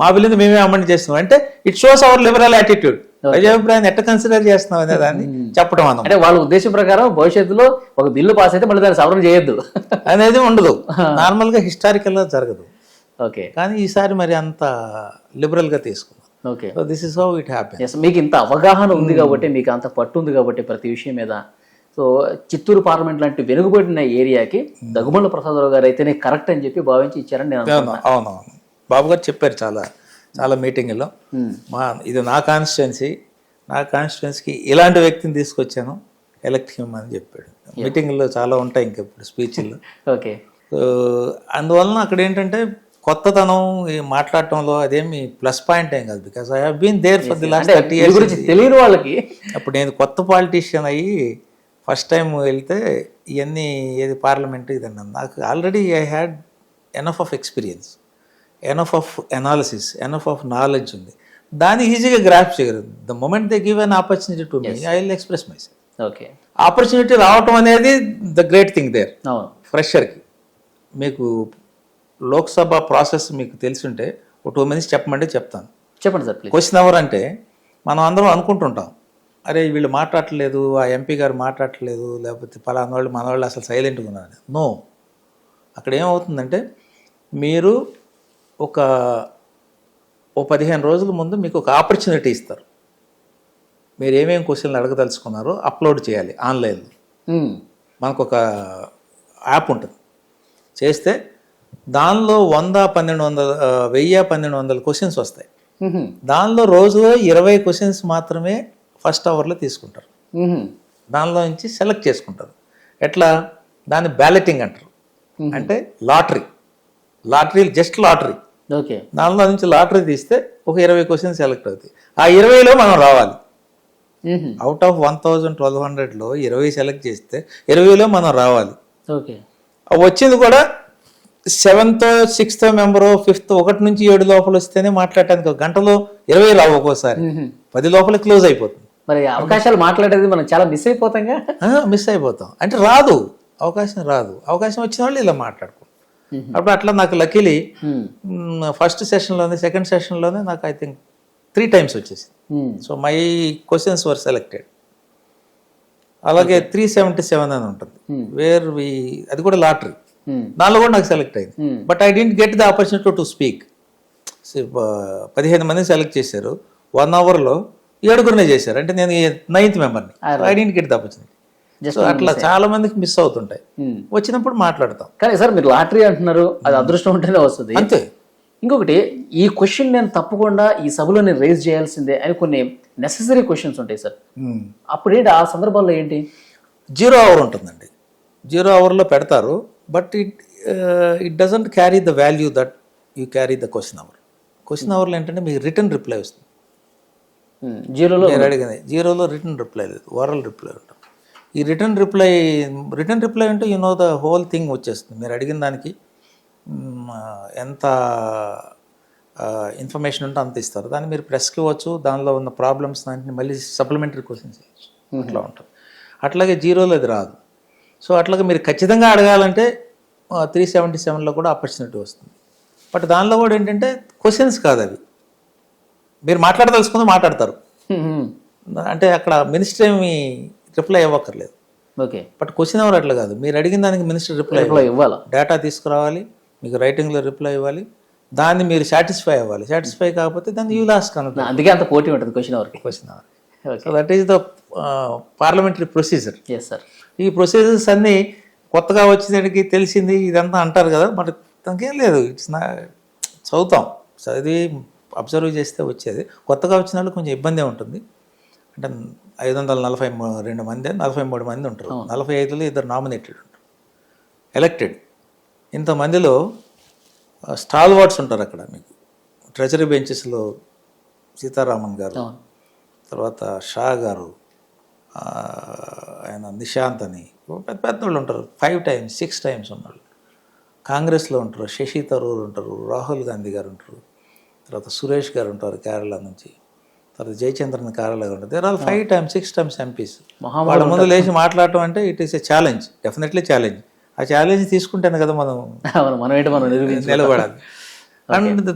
మా బిల్లుని మేమే అమెండ్ చేస్తున్నాం అంటే it shows our liberal attitude. ప్రజాభిప్రాయాన్ని ఎట్ట కన్సిడర్ చేస్తున్నాం అనే దాన్ని చెప్పడం అన్నమాట. అంటే వాళ్ళ ఉద్దేశం ప్రకారం భవిష్యత్తులో ఒక బిల్లు పాస్ అయితే మళ్ళీ దాన్ని సవరణ చేయొద్దు అనేది ఉండదు. నార్మల్గా హిస్టారికల్గా జరగదు. ఓకే, కానీ ఈసారి మరి అంత లిబరల్గా తీసుకున్నాం. Okay, so this is how it happens. మీకు ఇంత అవగాహన ఉంది కాబట్టి, మీకు అంత పట్టు ఉంది కాబట్టి ప్రతి విషయం మీద, సో చిత్తూరు పార్లమెంట్ లాంటి వెనుకబడిన ఏరియాకి దగ్గుమల్ల ప్రసాదరావు గారు అయితేనే కరెక్ట్ అని చెప్పి భావించి ఇచ్చారని నేను అనుకుంటున్నాను. అవునవును, బాబు గారు చెప్పారు చాలా మీటింగ్లో. ఇది నా కాన్స్టిట్యున్సీకి ఇలాంటి వ్యక్తిని తీసుకొచ్చాను, ఎలక్ట్ అని చెప్పాడు. మీటింగ్లో చాలా ఉంటాయి ఇంకా ఇప్పుడు స్పీచ్లు. ఓకే, అందువలన అక్కడ ఏంటంటే కొత్తతనం మాట్లాడటంలో అదేమి ప్లస్ పాయింట్ ఏం కాదు. Because I have been there for the last 30 years. తెలియని వాళ్ళకి అప్పుడు నేను కొత్త పాలిటీషియన్ అయ్యి ఫస్ట్ టైం వెళ్తే ఇవన్నీ ఏది పార్లమెంట్ ఇదన్నా నాకు already I had enough of experience, enough of analysis, enough of knowledge ఉంది. దాన్ని ఈజీగా గ్రాప్ చేయగలరు. The moment they give an opportunity to me, I will express my self. Okay, opportunity రావటం అనేది ద గ్రేట్ థింగ్ దేర్. ఫ్రెషర్కి మీకు Lok Sabha process మీకు తెలిసింటే ఒక 2 minutes చెప్పమంటే చెప్తాను. చెప్పండి సార్. క్వశ్చన్ అవర్ అంటే మనం అందరం అనుకుంటుంటాం, అరే వీళ్ళు మాట్లాడట్లేదు, ఆ ఎంపీ గారు మాట్లాడట్లేదు, లేకపోతే పలానా వాళ్ళు మన వాళ్ళు అసలు సైలెంట్గా ఉన్నారు. నో, అక్కడ ఏమవుతుందంటే మీరు ఒక 15 రోజుల ముందు మీకు ఒక ఆపర్చునిటీ ఇస్తారు. మీరు ఏమేమి క్వశ్చన్లు అడగదలుచుకున్నారో అప్లోడ్ చేయాలి ఆన్లైన్లో. మనకు ఒక యాప్ ఉంటుంది, చేస్తే దానిలో 1200 క్వశ్చన్స్ వస్తాయి. దానిలో రోజులో 20 క్వశ్చన్స్ మాత్రమే ఫస్ట్ అవర్లో తీసుకుంటారు. దానిలో నుంచి సెలెక్ట్ చేసుకుంటారు. ఎట్లా? దాన్ని బ్యాలెటింగ్ అంటారు. అంటే లాటరీ జస్ట్ లాటరీ. ఓకే, దానిలో నుంచి లాటరీ తీస్తే ఒక 20 క్వశ్చన్స్ సెలెక్ట్ అవుతాయి. ఆ 20లో మనం రావాలి. అవుట్ ఆఫ్ 1200లో 20 సెలెక్ట్ చేస్తే 20లో మనం రావాలి. ఓకే, వచ్చింది కూడా 7th 6th మెంబరు 5th 1 నుంచి 7 లోపల వస్తేనే మాట్లాడటానికి. ఒక గంటలో 20 రావు, ఒక్కోసారి 10 లోపల క్లోజ్ అయిపోతుంది. మరి అవకాశాలు మాట్లాడేది మనం చాలా మిస్ అయిపోతాం. అంటే అవకాశం రాదు. అవకాశం వచ్చిన వాళ్ళు ఇలా మాట్లాడుకుంటారు. అప్పుడు అట్లా నాకు లక్కీలీ ఫస్ట్ సెషన్లోనే, సెకండ్ సెషన్లోనే నాకు ఐ థింక్ 3 times వచ్చేసింది. So my questions were selected. అలాగే 377 అని ఉంటుంది, అది కూడా లాటరీ. దానిలో కూడా నాకు సెలెక్ట్ అయింది. But I didn't get the opportunity to speak. 15 మందిని సెలెక్ట్ చేశారు. 1 hourలో 7 చేశారు. అంటే నేను 9th మెంబర్ని. I didn't get the opportunity. So అట్లా చాలా మందికి మిస్ అవుతుంటాయి. వచ్చినప్పుడు మాట్లాడతాం. కానీ సార్ మీరు లాటరీ అంటున్నారు, అది అదృష్టం ఉంటేనే వస్తుంది అంతే. ఇంకొకటి, ఈ క్వశ్చన్ నేను తప్పకుండా ఈ సభలో నేను రేజ్ చేయాల్సిందే అని కొన్ని నెసెసరీ క్వశ్చన్స్ ఉంటాయి సార్. అప్పుడు ఏంటి ఆ సందర్భాల్లో ఏంటి? 0 hour ఉంటుందండి. 0 hourలో పెడతారు. But it doesn't carry the value that you carry the question hour. Question అవర్లో ఏంటంటే మీకు రిటర్న్ రిప్లై వస్తుంది. 0లో నేను అడిగింది 0లో రిటర్న్ రిప్లై లేదు, ఓరల్ రిప్లై ఉంటుంది. ఈ రిటర్న్ రిప్లై అంటే you know the whole thing వచ్చేస్తుంది. మీరు అడిగిన దానికి ఎంత ఇన్ఫర్మేషన్ ఉంటే అంత ఇస్తారు. దాన్ని మీరు ప్రెస్కి ఇవ్వచ్చు, దానిలో ఉన్న ప్రాబ్లమ్స్ అన్నింటిని మళ్ళీ సప్లిమెంటరీ క్వశ్చన్స్ చేయొచ్చు. అట్లా ఉంటుంది. అట్లాగే జీరోలో అది రాదు. సో అట్లాగే మీరు ఖచ్చితంగా అడగాలంటే 377లో కూడా ఆపర్చునిటీ వస్తుంది. బట్ దానిలో కూడా ఏంటంటే క్వశ్చన్స్ కాదు అవి, మీరు మాట్లాడదలుచుకుంటే మాట్లాడతారు. అంటే అక్కడ మినిస్టర్ ఏమి రిప్లై ఇవ్వక్కర్లేదు. ఓకే. బట్ క్వశ్చన్ ఎవరు అట్లా కాదు, మీరు అడిగిన దానికి మినిస్టర్ రిప్లై ఇవ్వాలి, డేటా తీసుకురావాలి, మీకు రైటింగ్లో రిప్లై ఇవ్వాలి, దాన్ని మీరు సాటిస్ఫై అవ్వాలి. సాటిస్ఫై కాకపోతే దాన్ని యూ లాస్ట్ కనుక. అందుకే అంత పోటీ ఉంటుంది క్వశ్చన్ ఎవరికి. So that is the parliamentary procedure. Yes sir. ఈ ప్రొసీజర్స్ అన్నీ కొత్తగా వచ్చేదానికి తెలిసింది ఇదంతా అంటారు కదా, మరి దానికేం లేదు. ఇట్స్ నా చదువుతాం, చదివి అబ్జర్వ్ చేస్తే వచ్చేది. కొత్తగా వచ్చిన వాళ్ళు కొంచెం ఇబ్బందే ఉంటుంది. అంటే 542 మంది 43 మంది ఉంటారు, 45లో 2 నామినేటెడ్ ఉంటారు, ఎలక్టెడ్. ఇంతమందిలో స్టాల్ వార్డ్స్ ఉంటారు అక్కడ. మీకు ట్రెజరీ బెంచెస్లో సీతారామన్ గారు, తర్వాత షా గారు, ఆయన నిశాంత్ అని పెద్ద పెద్ద వాళ్ళు ఉంటారు. 5 times 6 times ఉన్నాళ్ళు. కాంగ్రెస్లో ఉంటారు, శశి తరూర్ ఉంటారు, రాహుల్ గాంధీ గారు ఉంటారు, తర్వాత సురేష్ గారు ఉంటారు కేరళ నుంచి, తర్వాత జయచంద్రన్ కేరళ గారు ఉంటారు. They're all 5 times 6 times MPs. వాళ్ళ ముందు లేచి మాట్లాడటం అంటే it is a challenge, definitely challenge. ఆ ఛాలెంజ్ తీసుకుంటేనే కదా మనం నిలబడాలి. అండ్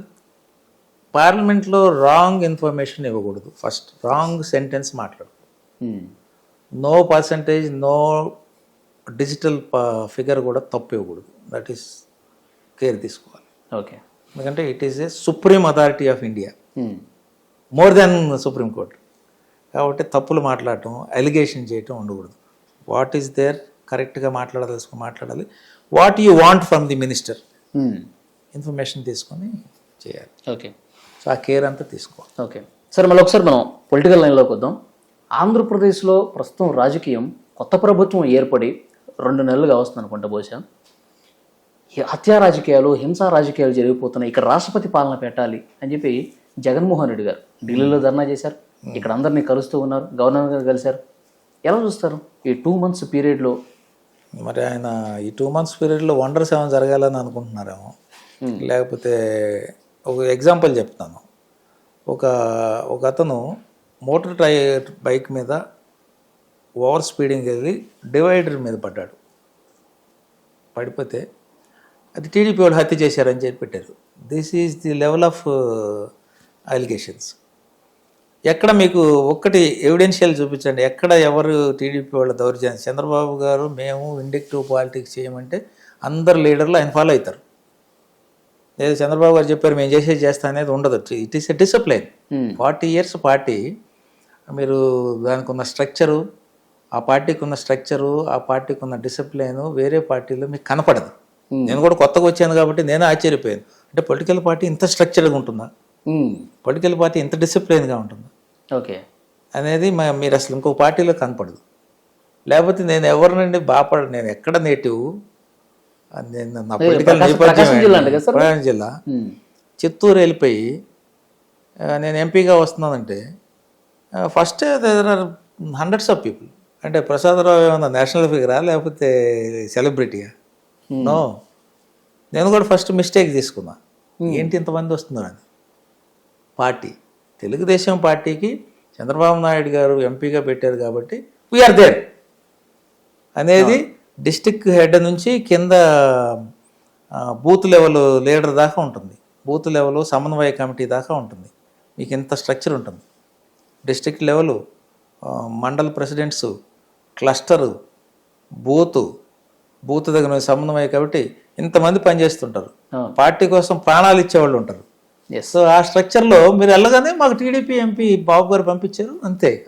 పార్లమెంట్లో రాంగ్ ఇన్ఫర్మేషన్ ఇవ్వకూడదు. ఫస్ట్ రాంగ్ సెంటెన్స్ మాట్లాడకూడదు. No percentage, no digital figure కూడా తప్పు ఇవ్వకూడదు. దట్ ఈస్ కేర్ తీసుకోవాలి. ఓకే. ఎందుకంటే it is a supreme authority of India, more than supreme court. కాబట్టి తప్పులు మాట్లాడటం, అలిగేషన్ చేయటం ఉండకూడదు. వాట్ ఈస్ దేర్ కరెక్ట్గా మాట్లాడాలి. What you want from the minister information తీసుకొని చేయాలి. ఓకే. సో ఆ కేర్ అంతా తీసుకోవాలి. Okay sir. మళ్ళీ ఒకసారి మనం పొలిటికల్ లైన్లోకి వద్దాం. ఆంధ్రప్రదేశ్లో ప్రస్తుతం రాజకీయం, కొత్త ప్రభుత్వం ఏర్పడి 2 నెలలుగా వస్తుంది అనుకుంటా బహుశా. హత్యా రాజకీయాలు, హింసా రాజకీయాలు జరిగిపోతున్నాయి. ఇక్కడ రాష్ట్రపతి పాలన పెట్టాలి అని చెప్పి జగన్మోహన్ రెడ్డి గారు ఢిల్లీలో ధర్నా చేశారు. ఇక్కడ అందరినీ కలుస్తూ ఉన్నారు, గవర్నర్ గారు కలిశారు. ఎలా చూస్తారు ఈ 2 months పీరియడ్లో? మరి ఆయన ఈ 2 months పీరియడ్లో వండర్స్ ఏమైనా జరగాలని అనుకుంటున్నారేమో. లేకపోతే ఒక ఎగ్జాంపుల్ చెప్తాను. ఒక అతను మోటార్ బైక్ మీద ఓవర్ స్పీడింగ్ వెళ్ళి డివైడర్ మీద పడ్డాడు. పడిపోతే అది టీడీపీ వాళ్ళు హత్య చేశారని చెప్పి పెట్టారు. This is the level of allegations. ఎక్కడ మీకు ఒక్కటి ఎవిడెన్షియల్ చూపించండి, ఎక్కడ ఎవరు టీడీపీ వాళ్ళ దౌర్జన్యం. చంద్రబాబు గారు మేము ఇండక్టివ్ పాలిటిక్స్ చేయమంటే అందరు లీడర్లు ఆయన ఫాలో అవుతారు. లేదు చంద్రబాబు గారు చెప్పారు మేము చేస్తా అనేది ఉండదు. It is a discipline. 40 years party, మీరు దానికి ఉన్న స్ట్రక్చరు, ఆ పార్టీకి ఉన్న స్ట్రక్చరు, ఆ పార్టీకి ఉన్న డిసిప్లైను వేరే పార్టీలో మీకు కనపడదు. నేను కూడా కొత్తగా వచ్చాను కాబట్టి నేను ఆశ్చర్యపోయాను. అంటే పొలిటికల్ పార్టీ ఇంత స్ట్రక్చర్గా ఉంటుందా, పొలిటికల్ పార్టీ ఇంత డిసిప్లైన్గా ఉంటుందా ఓకే అనేది మీరు అసలు ఇంకో పార్టీలో కనపడదు. లేకపోతే నేను ఎవరినండి బాపడ, నేను ఎక్కడ నేటివ్, నేను నా పొలిటికల్ ప్రకాశం జిల్లా చిత్తూరు వెళ్ళిపోయి నేను ఎంపీగా వస్తున్నానంటే first there are hundreds of people. అంటే ప్రసాదరావు ఏమన్నా నేషనల్ ఫిగరా లేకపోతే సెలబ్రిటీయా? నో. నేను కూడా ఫస్ట్ మిస్టేక్ తీసుకున్నా, ఏంటి ఇంతమంది వస్తున్నారని. పార్టీ తెలుగుదేశం పార్టీకి చంద్రబాబు నాయుడు గారు ఎంపీగా పెట్టారు కాబట్టి వీఆర్ దేర్ అనేది డిస్టిక్ హెడ్ నుంచి కింద బూత్ లెవెల్ లీడర్ దాకా ఉంటుంది, బూత్ లెవెల్ సమన్వయ కమిటీ దాకా ఉంటుంది. మీకు ఇంత స్ట్రక్చర్ ఉంటుంది. District level, mandal presidents, cluster, booth దగ్గర సమన్వయ కమిటీ, ఇంతమంది పనిచేస్తుంటారు. పార్టీ కోసం ప్రాణాలు ఇచ్చేవాళ్ళు ఉంటారు. సో ఆ స్ట్రక్చర్లో మీరు వెళ్ళగానే మాకు టీడీపీ ఎంపీ బాబు గారు పంపించారు అంతే. ఇక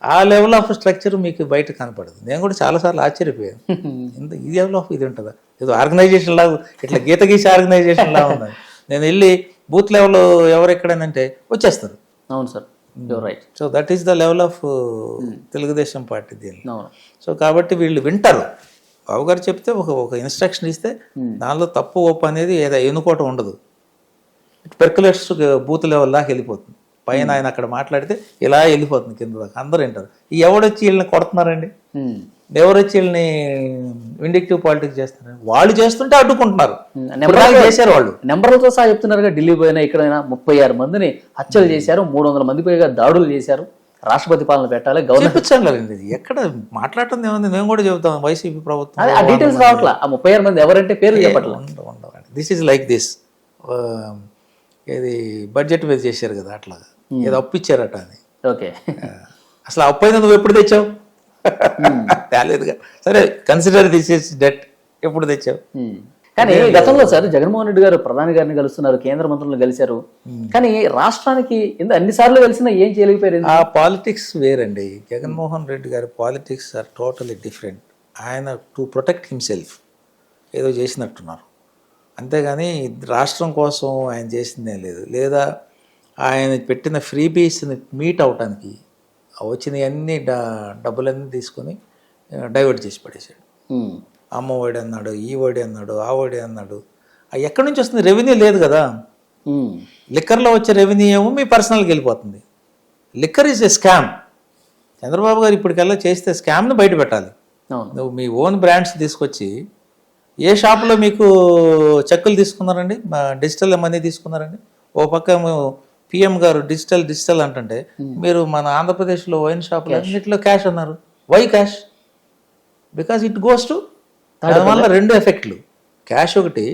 ఆ లెవెల్ ఆఫ్ స్ట్రక్చర్ మీకు బయట కనపడదు. నేను కూడా చాలాసార్లు ఆశ్చర్యపోయాను, ఈ లెవెల్ ఆఫ్ ఇది ఉంటుందా, ఏదో ఆర్గనైజేషన్ లాగా ఇట్లా గీత గీసి ఆర్గనైజేషన్ లాగా ఉన్నది. నేను వెళ్ళి బూత్ లెవెల్ ఎవరు ఎక్కడనంటే వచ్చేస్తారు. అవును sir, right. So that is the level of Telugu Desam party దీన్ని. సో కాబట్టి వీళ్ళు వింటారు. బాబు గారు చెప్తే ఒక ఇన్స్ట్రక్షన్ ఇస్తే దానిలో తప్పు ఒప్పు అనేది ఏదో ఎన్నుకోవటం ఉండదు. పెర్కులేట్స్ బూత్ లెవెల్ దాకా వెళ్ళిపోతుంది. పైన ఆయన అక్కడ మాట్లాడితే ఇలా వెళ్ళిపోతుంది కింద దాకా, అందరూ వింటారు. ఈ ఎవడొచ్చి వీళ్ళని కొడుతున్నారండి, ఎవరు వచ్చి వీళ్ళని విండిక్టివ్ పాలిటిక్స్ చేస్తున్నారు? వాళ్ళు చేస్తుంటే అడ్డుకుంటున్నారు. నెంబర్లతో చేశారు వాళ్ళు. నెంబర్లతో సహా చెప్తున్నారుగా, ఢిల్లీ పోయినా ఇక్కడైనా 36 మందిని హత్యలు చేశారు, 300 మంది పైగా దాడులు చేశారు, రాష్ట్రపతి పాలన పెట్టాలి, గవర్నర్ చూపించండి. ఎక్కడ మాట్లాడటం ఏముంది, మేము కూడా చెబుతాం వైసీపీ ప్రభుత్వం. ఆ డీటెయిల్స్ రావట్లా. ఆ 36 మంది ఎవరంటే పేర్లు చెప్పట్లా. This is like this. ఇది బడ్జెట్ మీద చేశారు కదా, అట్లాగా ఏదో అప్పు ఇచ్చారట అని. ఓకే, అసలు అప్పు అయినా నువ్వు ఎప్పుడు తెచ్చావు? తేలేదుగా. సరే, కన్సిడర్ దిస్ ఇస్ డెట్. ఎప్పుడు తెచ్చావు? కానీ గతంలో సార్ జగన్మోహన్ రెడ్డి గారు ప్రధాని గారిని కలుస్తున్నారు, కేంద్ర మంత్రులను కలిశారు, కానీ రాష్ట్రానికి అన్నిసార్లు కలిసినా ఏం చేయలేకపోయారు. ఆ పాలిటిక్స్ వేరండి. జగన్మోహన్ రెడ్డి గారి పాలిటిక్స్ ఆర్ టోటలీ డిఫరెంట్. ఆయన టు ప్రొటెక్ట్ హిమ్సెల్ఫ్ ఏదో చేసినట్టున్నారు, అంతేగాని రాష్ట్రం కోసం ఆయన చేసిందే లేదు. లేదా ఆయన పెట్టిన ఫ్రీబీస్ని మీట్ అవటానికి వచ్చినవన్నీ డబ్బులన్నీ తీసుకొని డైవర్ట్ చేసి పడేశాడు. అమ్మఒడి అన్నాడు, ఈ ఒడి అన్నాడు, ఆ ఒడి అన్నాడు. ఎక్కడి నుంచి వస్తుంది? రెవెన్యూ లేదు కదా. లిక్కర్లో వచ్చే రెవెన్యూ ఏమో మీ పర్సనల్కి వెళ్ళిపోతుంది. Liquor is a scam. Chandrababu గారు ఇప్పటికల్లా చేస్తే స్కామ్ని బయట పెట్టాలి. నువ్వు మీ ఓన్ బ్రాండ్స్ తీసుకొచ్చి ఏ షాపులో మీకు చెక్కులు తీసుకున్నారండి, డిజిటల్ మనీ తీసుకున్నారండి? ఓ పక్క పిఎం గారు డిజిటల్ అంటుంటే మీరు మన ఆంధ్రప్రదేశ్లో వైన్ షాపులు అన్నింటిలో క్యాష్ అన్నారు. Why cash? Because it goes to, దానివల్ల 2 ఎఫెక్ట్లు. క్యాష్ ఒకటి,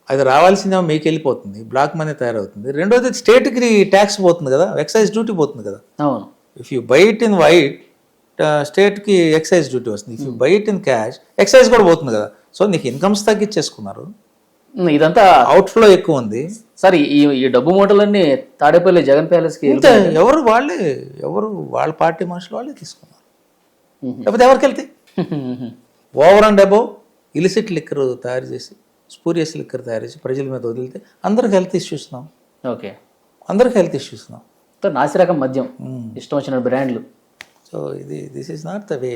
అది రావాల్సిందేమో మీకు వెళ్ళిపోతుంది, బ్లాక్ మనీ తయారవుతుంది. రెండోది స్టేట్కి ట్యాక్స్ పోతుంది కదా, ఎక్సైజ్ డ్యూటీ పోతుంది కదా. If you buy it in white, స్టేట్కి ఎక్సైజ్ డ్యూటీ వస్తుంది. If you buy it in cash, excise కూడా పోతుంది కదా. సో నీకు ఇన్కమ్స్ తగ్గించేసుకున్నారు. ఇదంతా అవుట్ఫ్లో ఎక్కువ ఉంది సార్. ఈ డబ్బు మూటలన్నీ తాడేపల్లి జగన్ ప్యాలెస్ కి ఎవరు వాళ్ళ పార్టీ మనుషులు వాళ్ళే తీసుకున్నారు. లేకపోతే ఎవరికి వెళ్తాయి? Over and above illicit liquor తయారు చేసి, స్పూరియస్ లిక్కర్ తయారు చేసి ప్రజల మీద వదిలితే అందరికి హెల్త్ ఇష్యూస్ ఉన్నాం. ఓకే, అందరికి హెల్త్ ఇష్యూస్ ఉన్నాం. నాసిరకం మద్యం, ఇష్టం వచ్చిన బ్రాండ్లు. So this is not the way.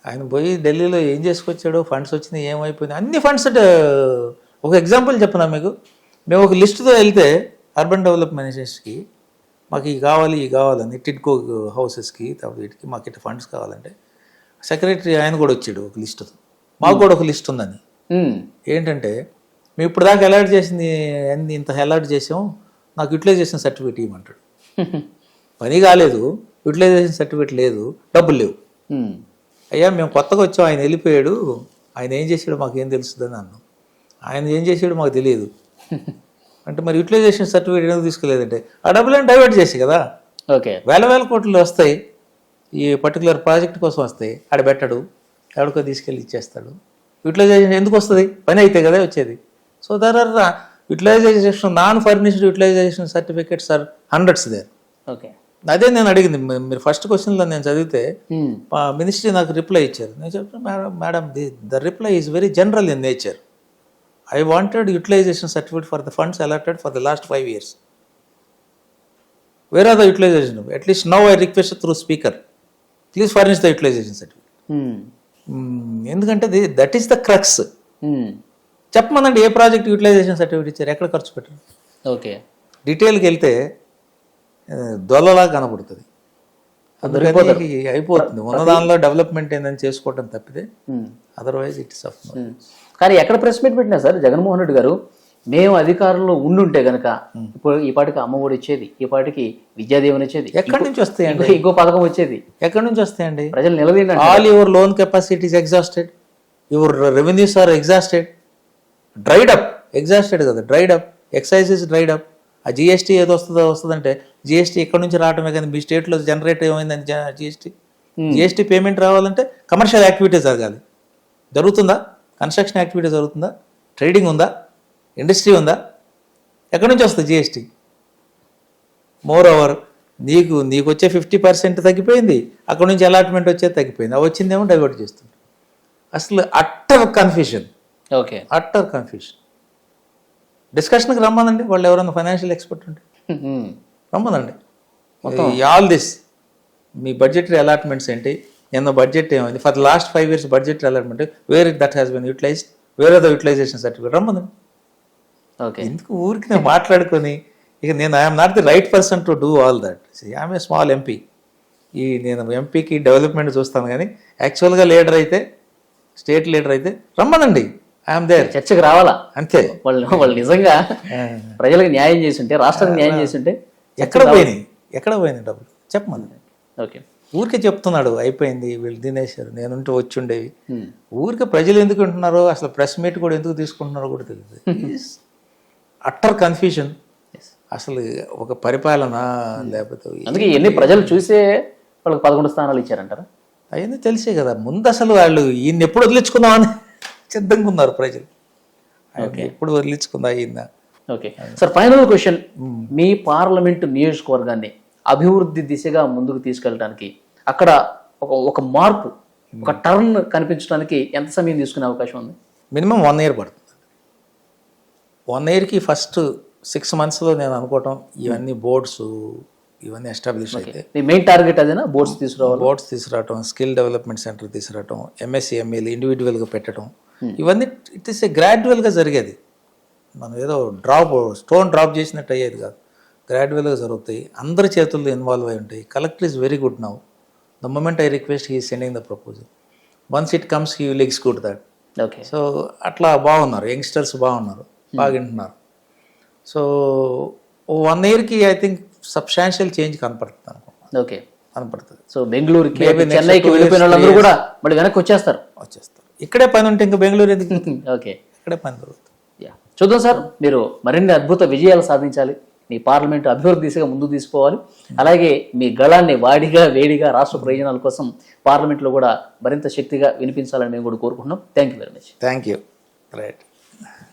ఆయన పోయి ఢిల్లీలో ఏం చేసుకొచ్చాడో, ఫండ్స్ వచ్చినాయి, ఏమైపోయింది, అన్ని ఫండ్స్. ఒక ఎగ్జాంపుల్ చెప్పనా మీకు. మేము ఒక లిస్టుతో వెళ్తే అర్బన్ డెవలప్మెంట్ మినిస్టర్స్కి మాకు ఈ కావాలని, టిడ్కో హౌసెస్కి, వీటికి మాకు ఇట్లా ఫండ్స్ కావాలంటే సెక్రటరీ ఆయన కూడా వచ్చాడు ఒక లిస్టుతో. మాకు కూడా ఒక లిస్ట్ ఉందని. ఏంటంటే మేము ఇప్పుడు దాకా అలాట్ చేసింది అన్ని ఇంత అలాట్ చేసాం, నాకు యూటిలైజేషన్ సర్టిఫికేట్ ఇవ్వమంటాడు. పని కాలేదు, యూటిలైజేషన్ సర్టిఫికేట్ లేదు, డబ్బులు లేవు. అయ్యా మేము కొత్తగా వచ్చాం, ఆయన వెళ్ళిపోయాడు, ఆయన ఏం చేసాడో మాకు ఏం తెలుస్తుందని అన్నాం. ఆయన ఏం చేసాడో మాకు తెలియదు అంటే మరి యూటిలైజేషన్ సర్టిఫికేట్ ఎందుకు తీసుకోలేదంటే ఆ డబ్బులను డైవర్ట్ చేసి కదా. ఓకే, వేల కోట్లు వస్తాయి, ఈ పర్టికులర్ ప్రాజెక్ట్ కోసం వస్తాయి, ఆడ పెట్టడు, ఎవరికో తీసుకెళ్ళి ఇచ్చేస్తాడు. యూటిలైజేషన్ ఎందుకు వస్తుంది? పని అయితే కదా వచ్చేది. So there are utilisation non furnished utilisation certificates are hundreds there. Okay, అదే నేను అడిగింది. మీరు ఫస్ట్ క్వశ్చన్లో నేను చదివితే మినిస్ట్రీ నాకు రిప్లై ఇచ్చారు. నేను చెప్పాను, madam the reply is very general in nature. I wanted utilization certificate for the funds allotted for the last 5 years. Where are the utilization? At least now I request through speaker, please furnish the utilization certificate. ఎందుకంటే that is the crux. చెప్పమనండి, ఏ project utilisation certificate ఇచ్చారు, ఎక్కడ ఖర్చు పెట్టారు? Okay, డీటెయిల్కి వెళ్తే దొల్లలా కనబడుతుంది, అయిపోతుంది. ఉన్న దానిలో డెవలప్మెంట్ ఏందని చేసుకోవటం తప్పితే అదర్వైజ్ ఇట్స్ ఆఫ్. కానీ ఎక్కడ ప్రెస్ మీట్ పెట్టినా సార్ జగన్మోహన్ రెడ్డి గారు, మేము అధికారంలో ఉండుంటే గనక ఇప్పుడు ఈ పాటికి అమ్మఒడి వచ్చేది, ఈ పాటికి విద్యాదీవెన వచ్చేది, ఎక్కడి నుంచి వస్తాయండి? ఇంకో పథకం వచ్చేది, ఎక్కడి నుంచి వస్తాయండి? ప్రజలు నిలదీయండి. All your loan capacity is exhausted, your revenues are exhausted, dried up. Exhausted కదా, dried up. Excise is dried up. ఆ జిఎస్టీ ఏదో వస్తుందంటే జిఎస్టీ ఎక్కడి నుంచి రావటమే కానీ మీ స్టేట్లో జనరేట్ ఏమైందని జిఎస్టీ పేమెంట్ రావాలంటే కమర్షియల్ యాక్టివిటీస్ జరగాలి. జరుగుతుందా? కన్స్ట్రక్షన్ యాక్టివిటీ జరుగుతుందా? ట్రేడింగ్ ఉందా? ఇండస్ట్రీ ఉందా? ఎక్కడి నుంచి వస్తుంది జిఎస్టీ? మోర్ ఓవర్ నీకు వచ్చే 50% తగ్గిపోయింది, అక్కడ నుంచి అలాట్మెంట్ వచ్చేది తగ్గిపోయింది, అది వచ్చిందేమో డైవర్ట్ చేస్తుంది. అసలు utter confusion. Okay, utter confusion. డిస్కషన్కి రమ్మనండి, వాళ్ళు ఎవరైనా ఫైనాన్షియల్ ఎక్స్పర్ట్ ఉంటే రమ్మనండి. ఆల్ దిస్ మీ బడ్జెటరీ అలాట్మెంట్స్ ఏంటి, ఎన్న బడ్జెట్ ఏమైంది, for the last 5 years budget allotment, where it that has been utilised, where are the utilisation certificate, రమ్మనండి. ఓకే, ఎందుకు ఊరికి నేను మాట్లాడుకొని ఇక నేను I'm not the right person to do all that. I'm a small MP, నేను ఎంపీకి development చూస్తాను కానీ యాక్చువల్గా లీడర్ అయితే, స్టేట్ లీడర్ అయితే రమ్మనండి, ఐఎమ్ దేర్, చర్చకు రావాలా? అంతే. వాళ్ళు నిజంగా ప్రజలకు న్యాయం చేస్తుంటే, రాష్ట్రానికి న్యాయం చేస్తుంటే ఎక్కడ పోయినాయి డబ్బులు చెప్పమని. ఓకే, ఊరికే చెప్తున్నాడు అయిపోయింది, వీళ్ళు తినేశారు, నేనుంటే వచ్చి ఉండేవి. ఊరికే ప్రజలు ఎందుకు వింటున్నారో, అసలు ప్రెస్ మీట్ కూడా ఎందుకు తీసుకుంటున్నారో కూడా తెలియదు. Utter confusion. అసలు ఒక పరిపాలన లేకపోతే అందుకే ఎన్ని ప్రజలు చూసే వాళ్ళకి 11 స్థానాలు ఇచ్చారంటారా? అవన్నీ తెలిసే కదా. ముందు అసలు వాళ్ళు ఈయన ఎప్పుడు వదిలించుకుందామని సిద్ధంగా ఉన్నారు ప్రజలు. ఎప్పుడు వదిలించుకుందా ఈయన. Okay sir, final question. మీ పార్లమెంటు నియోజకవర్గాన్ని అభివృద్ధి దిశగా ముందుకు తీసుకెళ్ళడానికి, అక్కడ ఒక మార్పు, ఒక టర్న్ కనిపించడానికి ఎంత సమయం తీసుకునే అవకాశం ఉంది? మినిమం 1 year పడుతుంది. 1 yearకి ఫస్ట్ 6 monthsలో నేను అనుకోవటం ఇవన్నీ బోర్డ్స్ ఇవన్నీ ఎస్టాబ్లిష్ అయితే. మీ మెయిన్ టార్గెట్ అదేనా? బోర్డ్స్ తీసుకురావటం, స్కిల్ డెవలప్మెంట్ సెంటర్ తీసుకురావటం, ఎంఎస్సీ ఎంఏలు ఇండివిజువల్గా పెట్టడం, ఇవన్నీ ఇట్ ఈస్ గ్రాడ్యువల్గా జరిగేది. మనం ఏదో స్టోన్ డ్రాప్ చేసినట్టు అయ్యేది కాదు, గ్రాడ్యువల్గా జరుగుతాయి. అందరి చేతుల్లో ఇన్వాల్వ్ అయి ఉంటాయి. Collector is very good now. The moment I request he sending the proposal, once it comes he will execute that. Okay, so అట్లా బాగున్నారు, యంగ్స్టర్స్ బాగున్నారు, బాగా వింటున్నారు. సో 1 yearకి ఐ థింక్ సబ్స్టాన్షియల్ చేంజ్ కనపడుతుంది అనుకుంటున్నాను. ఓకే, కనపడుతుంది. సో బెంగళూరుకి, చెన్నైకి వెళ్ళిపోయిన వాళ్ళందరూ కూడా మళ్ళీ వెనక్కి వచ్చేస్తారు. ఇక్కడే పని ఉంటే ఇంకా బెంగళూరు ఎందుకు? ఓకే, ఇక్కడే పని దొరుకుతుంది. చూద్దాం సార్, మీరు మరిన్ని అద్భుత విజయాలు సాధించాలి, మీ పార్లమెంటు అభివృద్ధి దిశగా ముందుకు తీసుకోవాలి. అలాగే మీ గళాన్ని వాడిగా వేడిగా రాష్ట్ర ప్రయోజనాల కోసం పార్లమెంట్లో కూడా మరింత శక్తిగా వినిపించాలని మేము కూడా కోరుకుంటున్నాం. Thank you very much. Thank you. Right.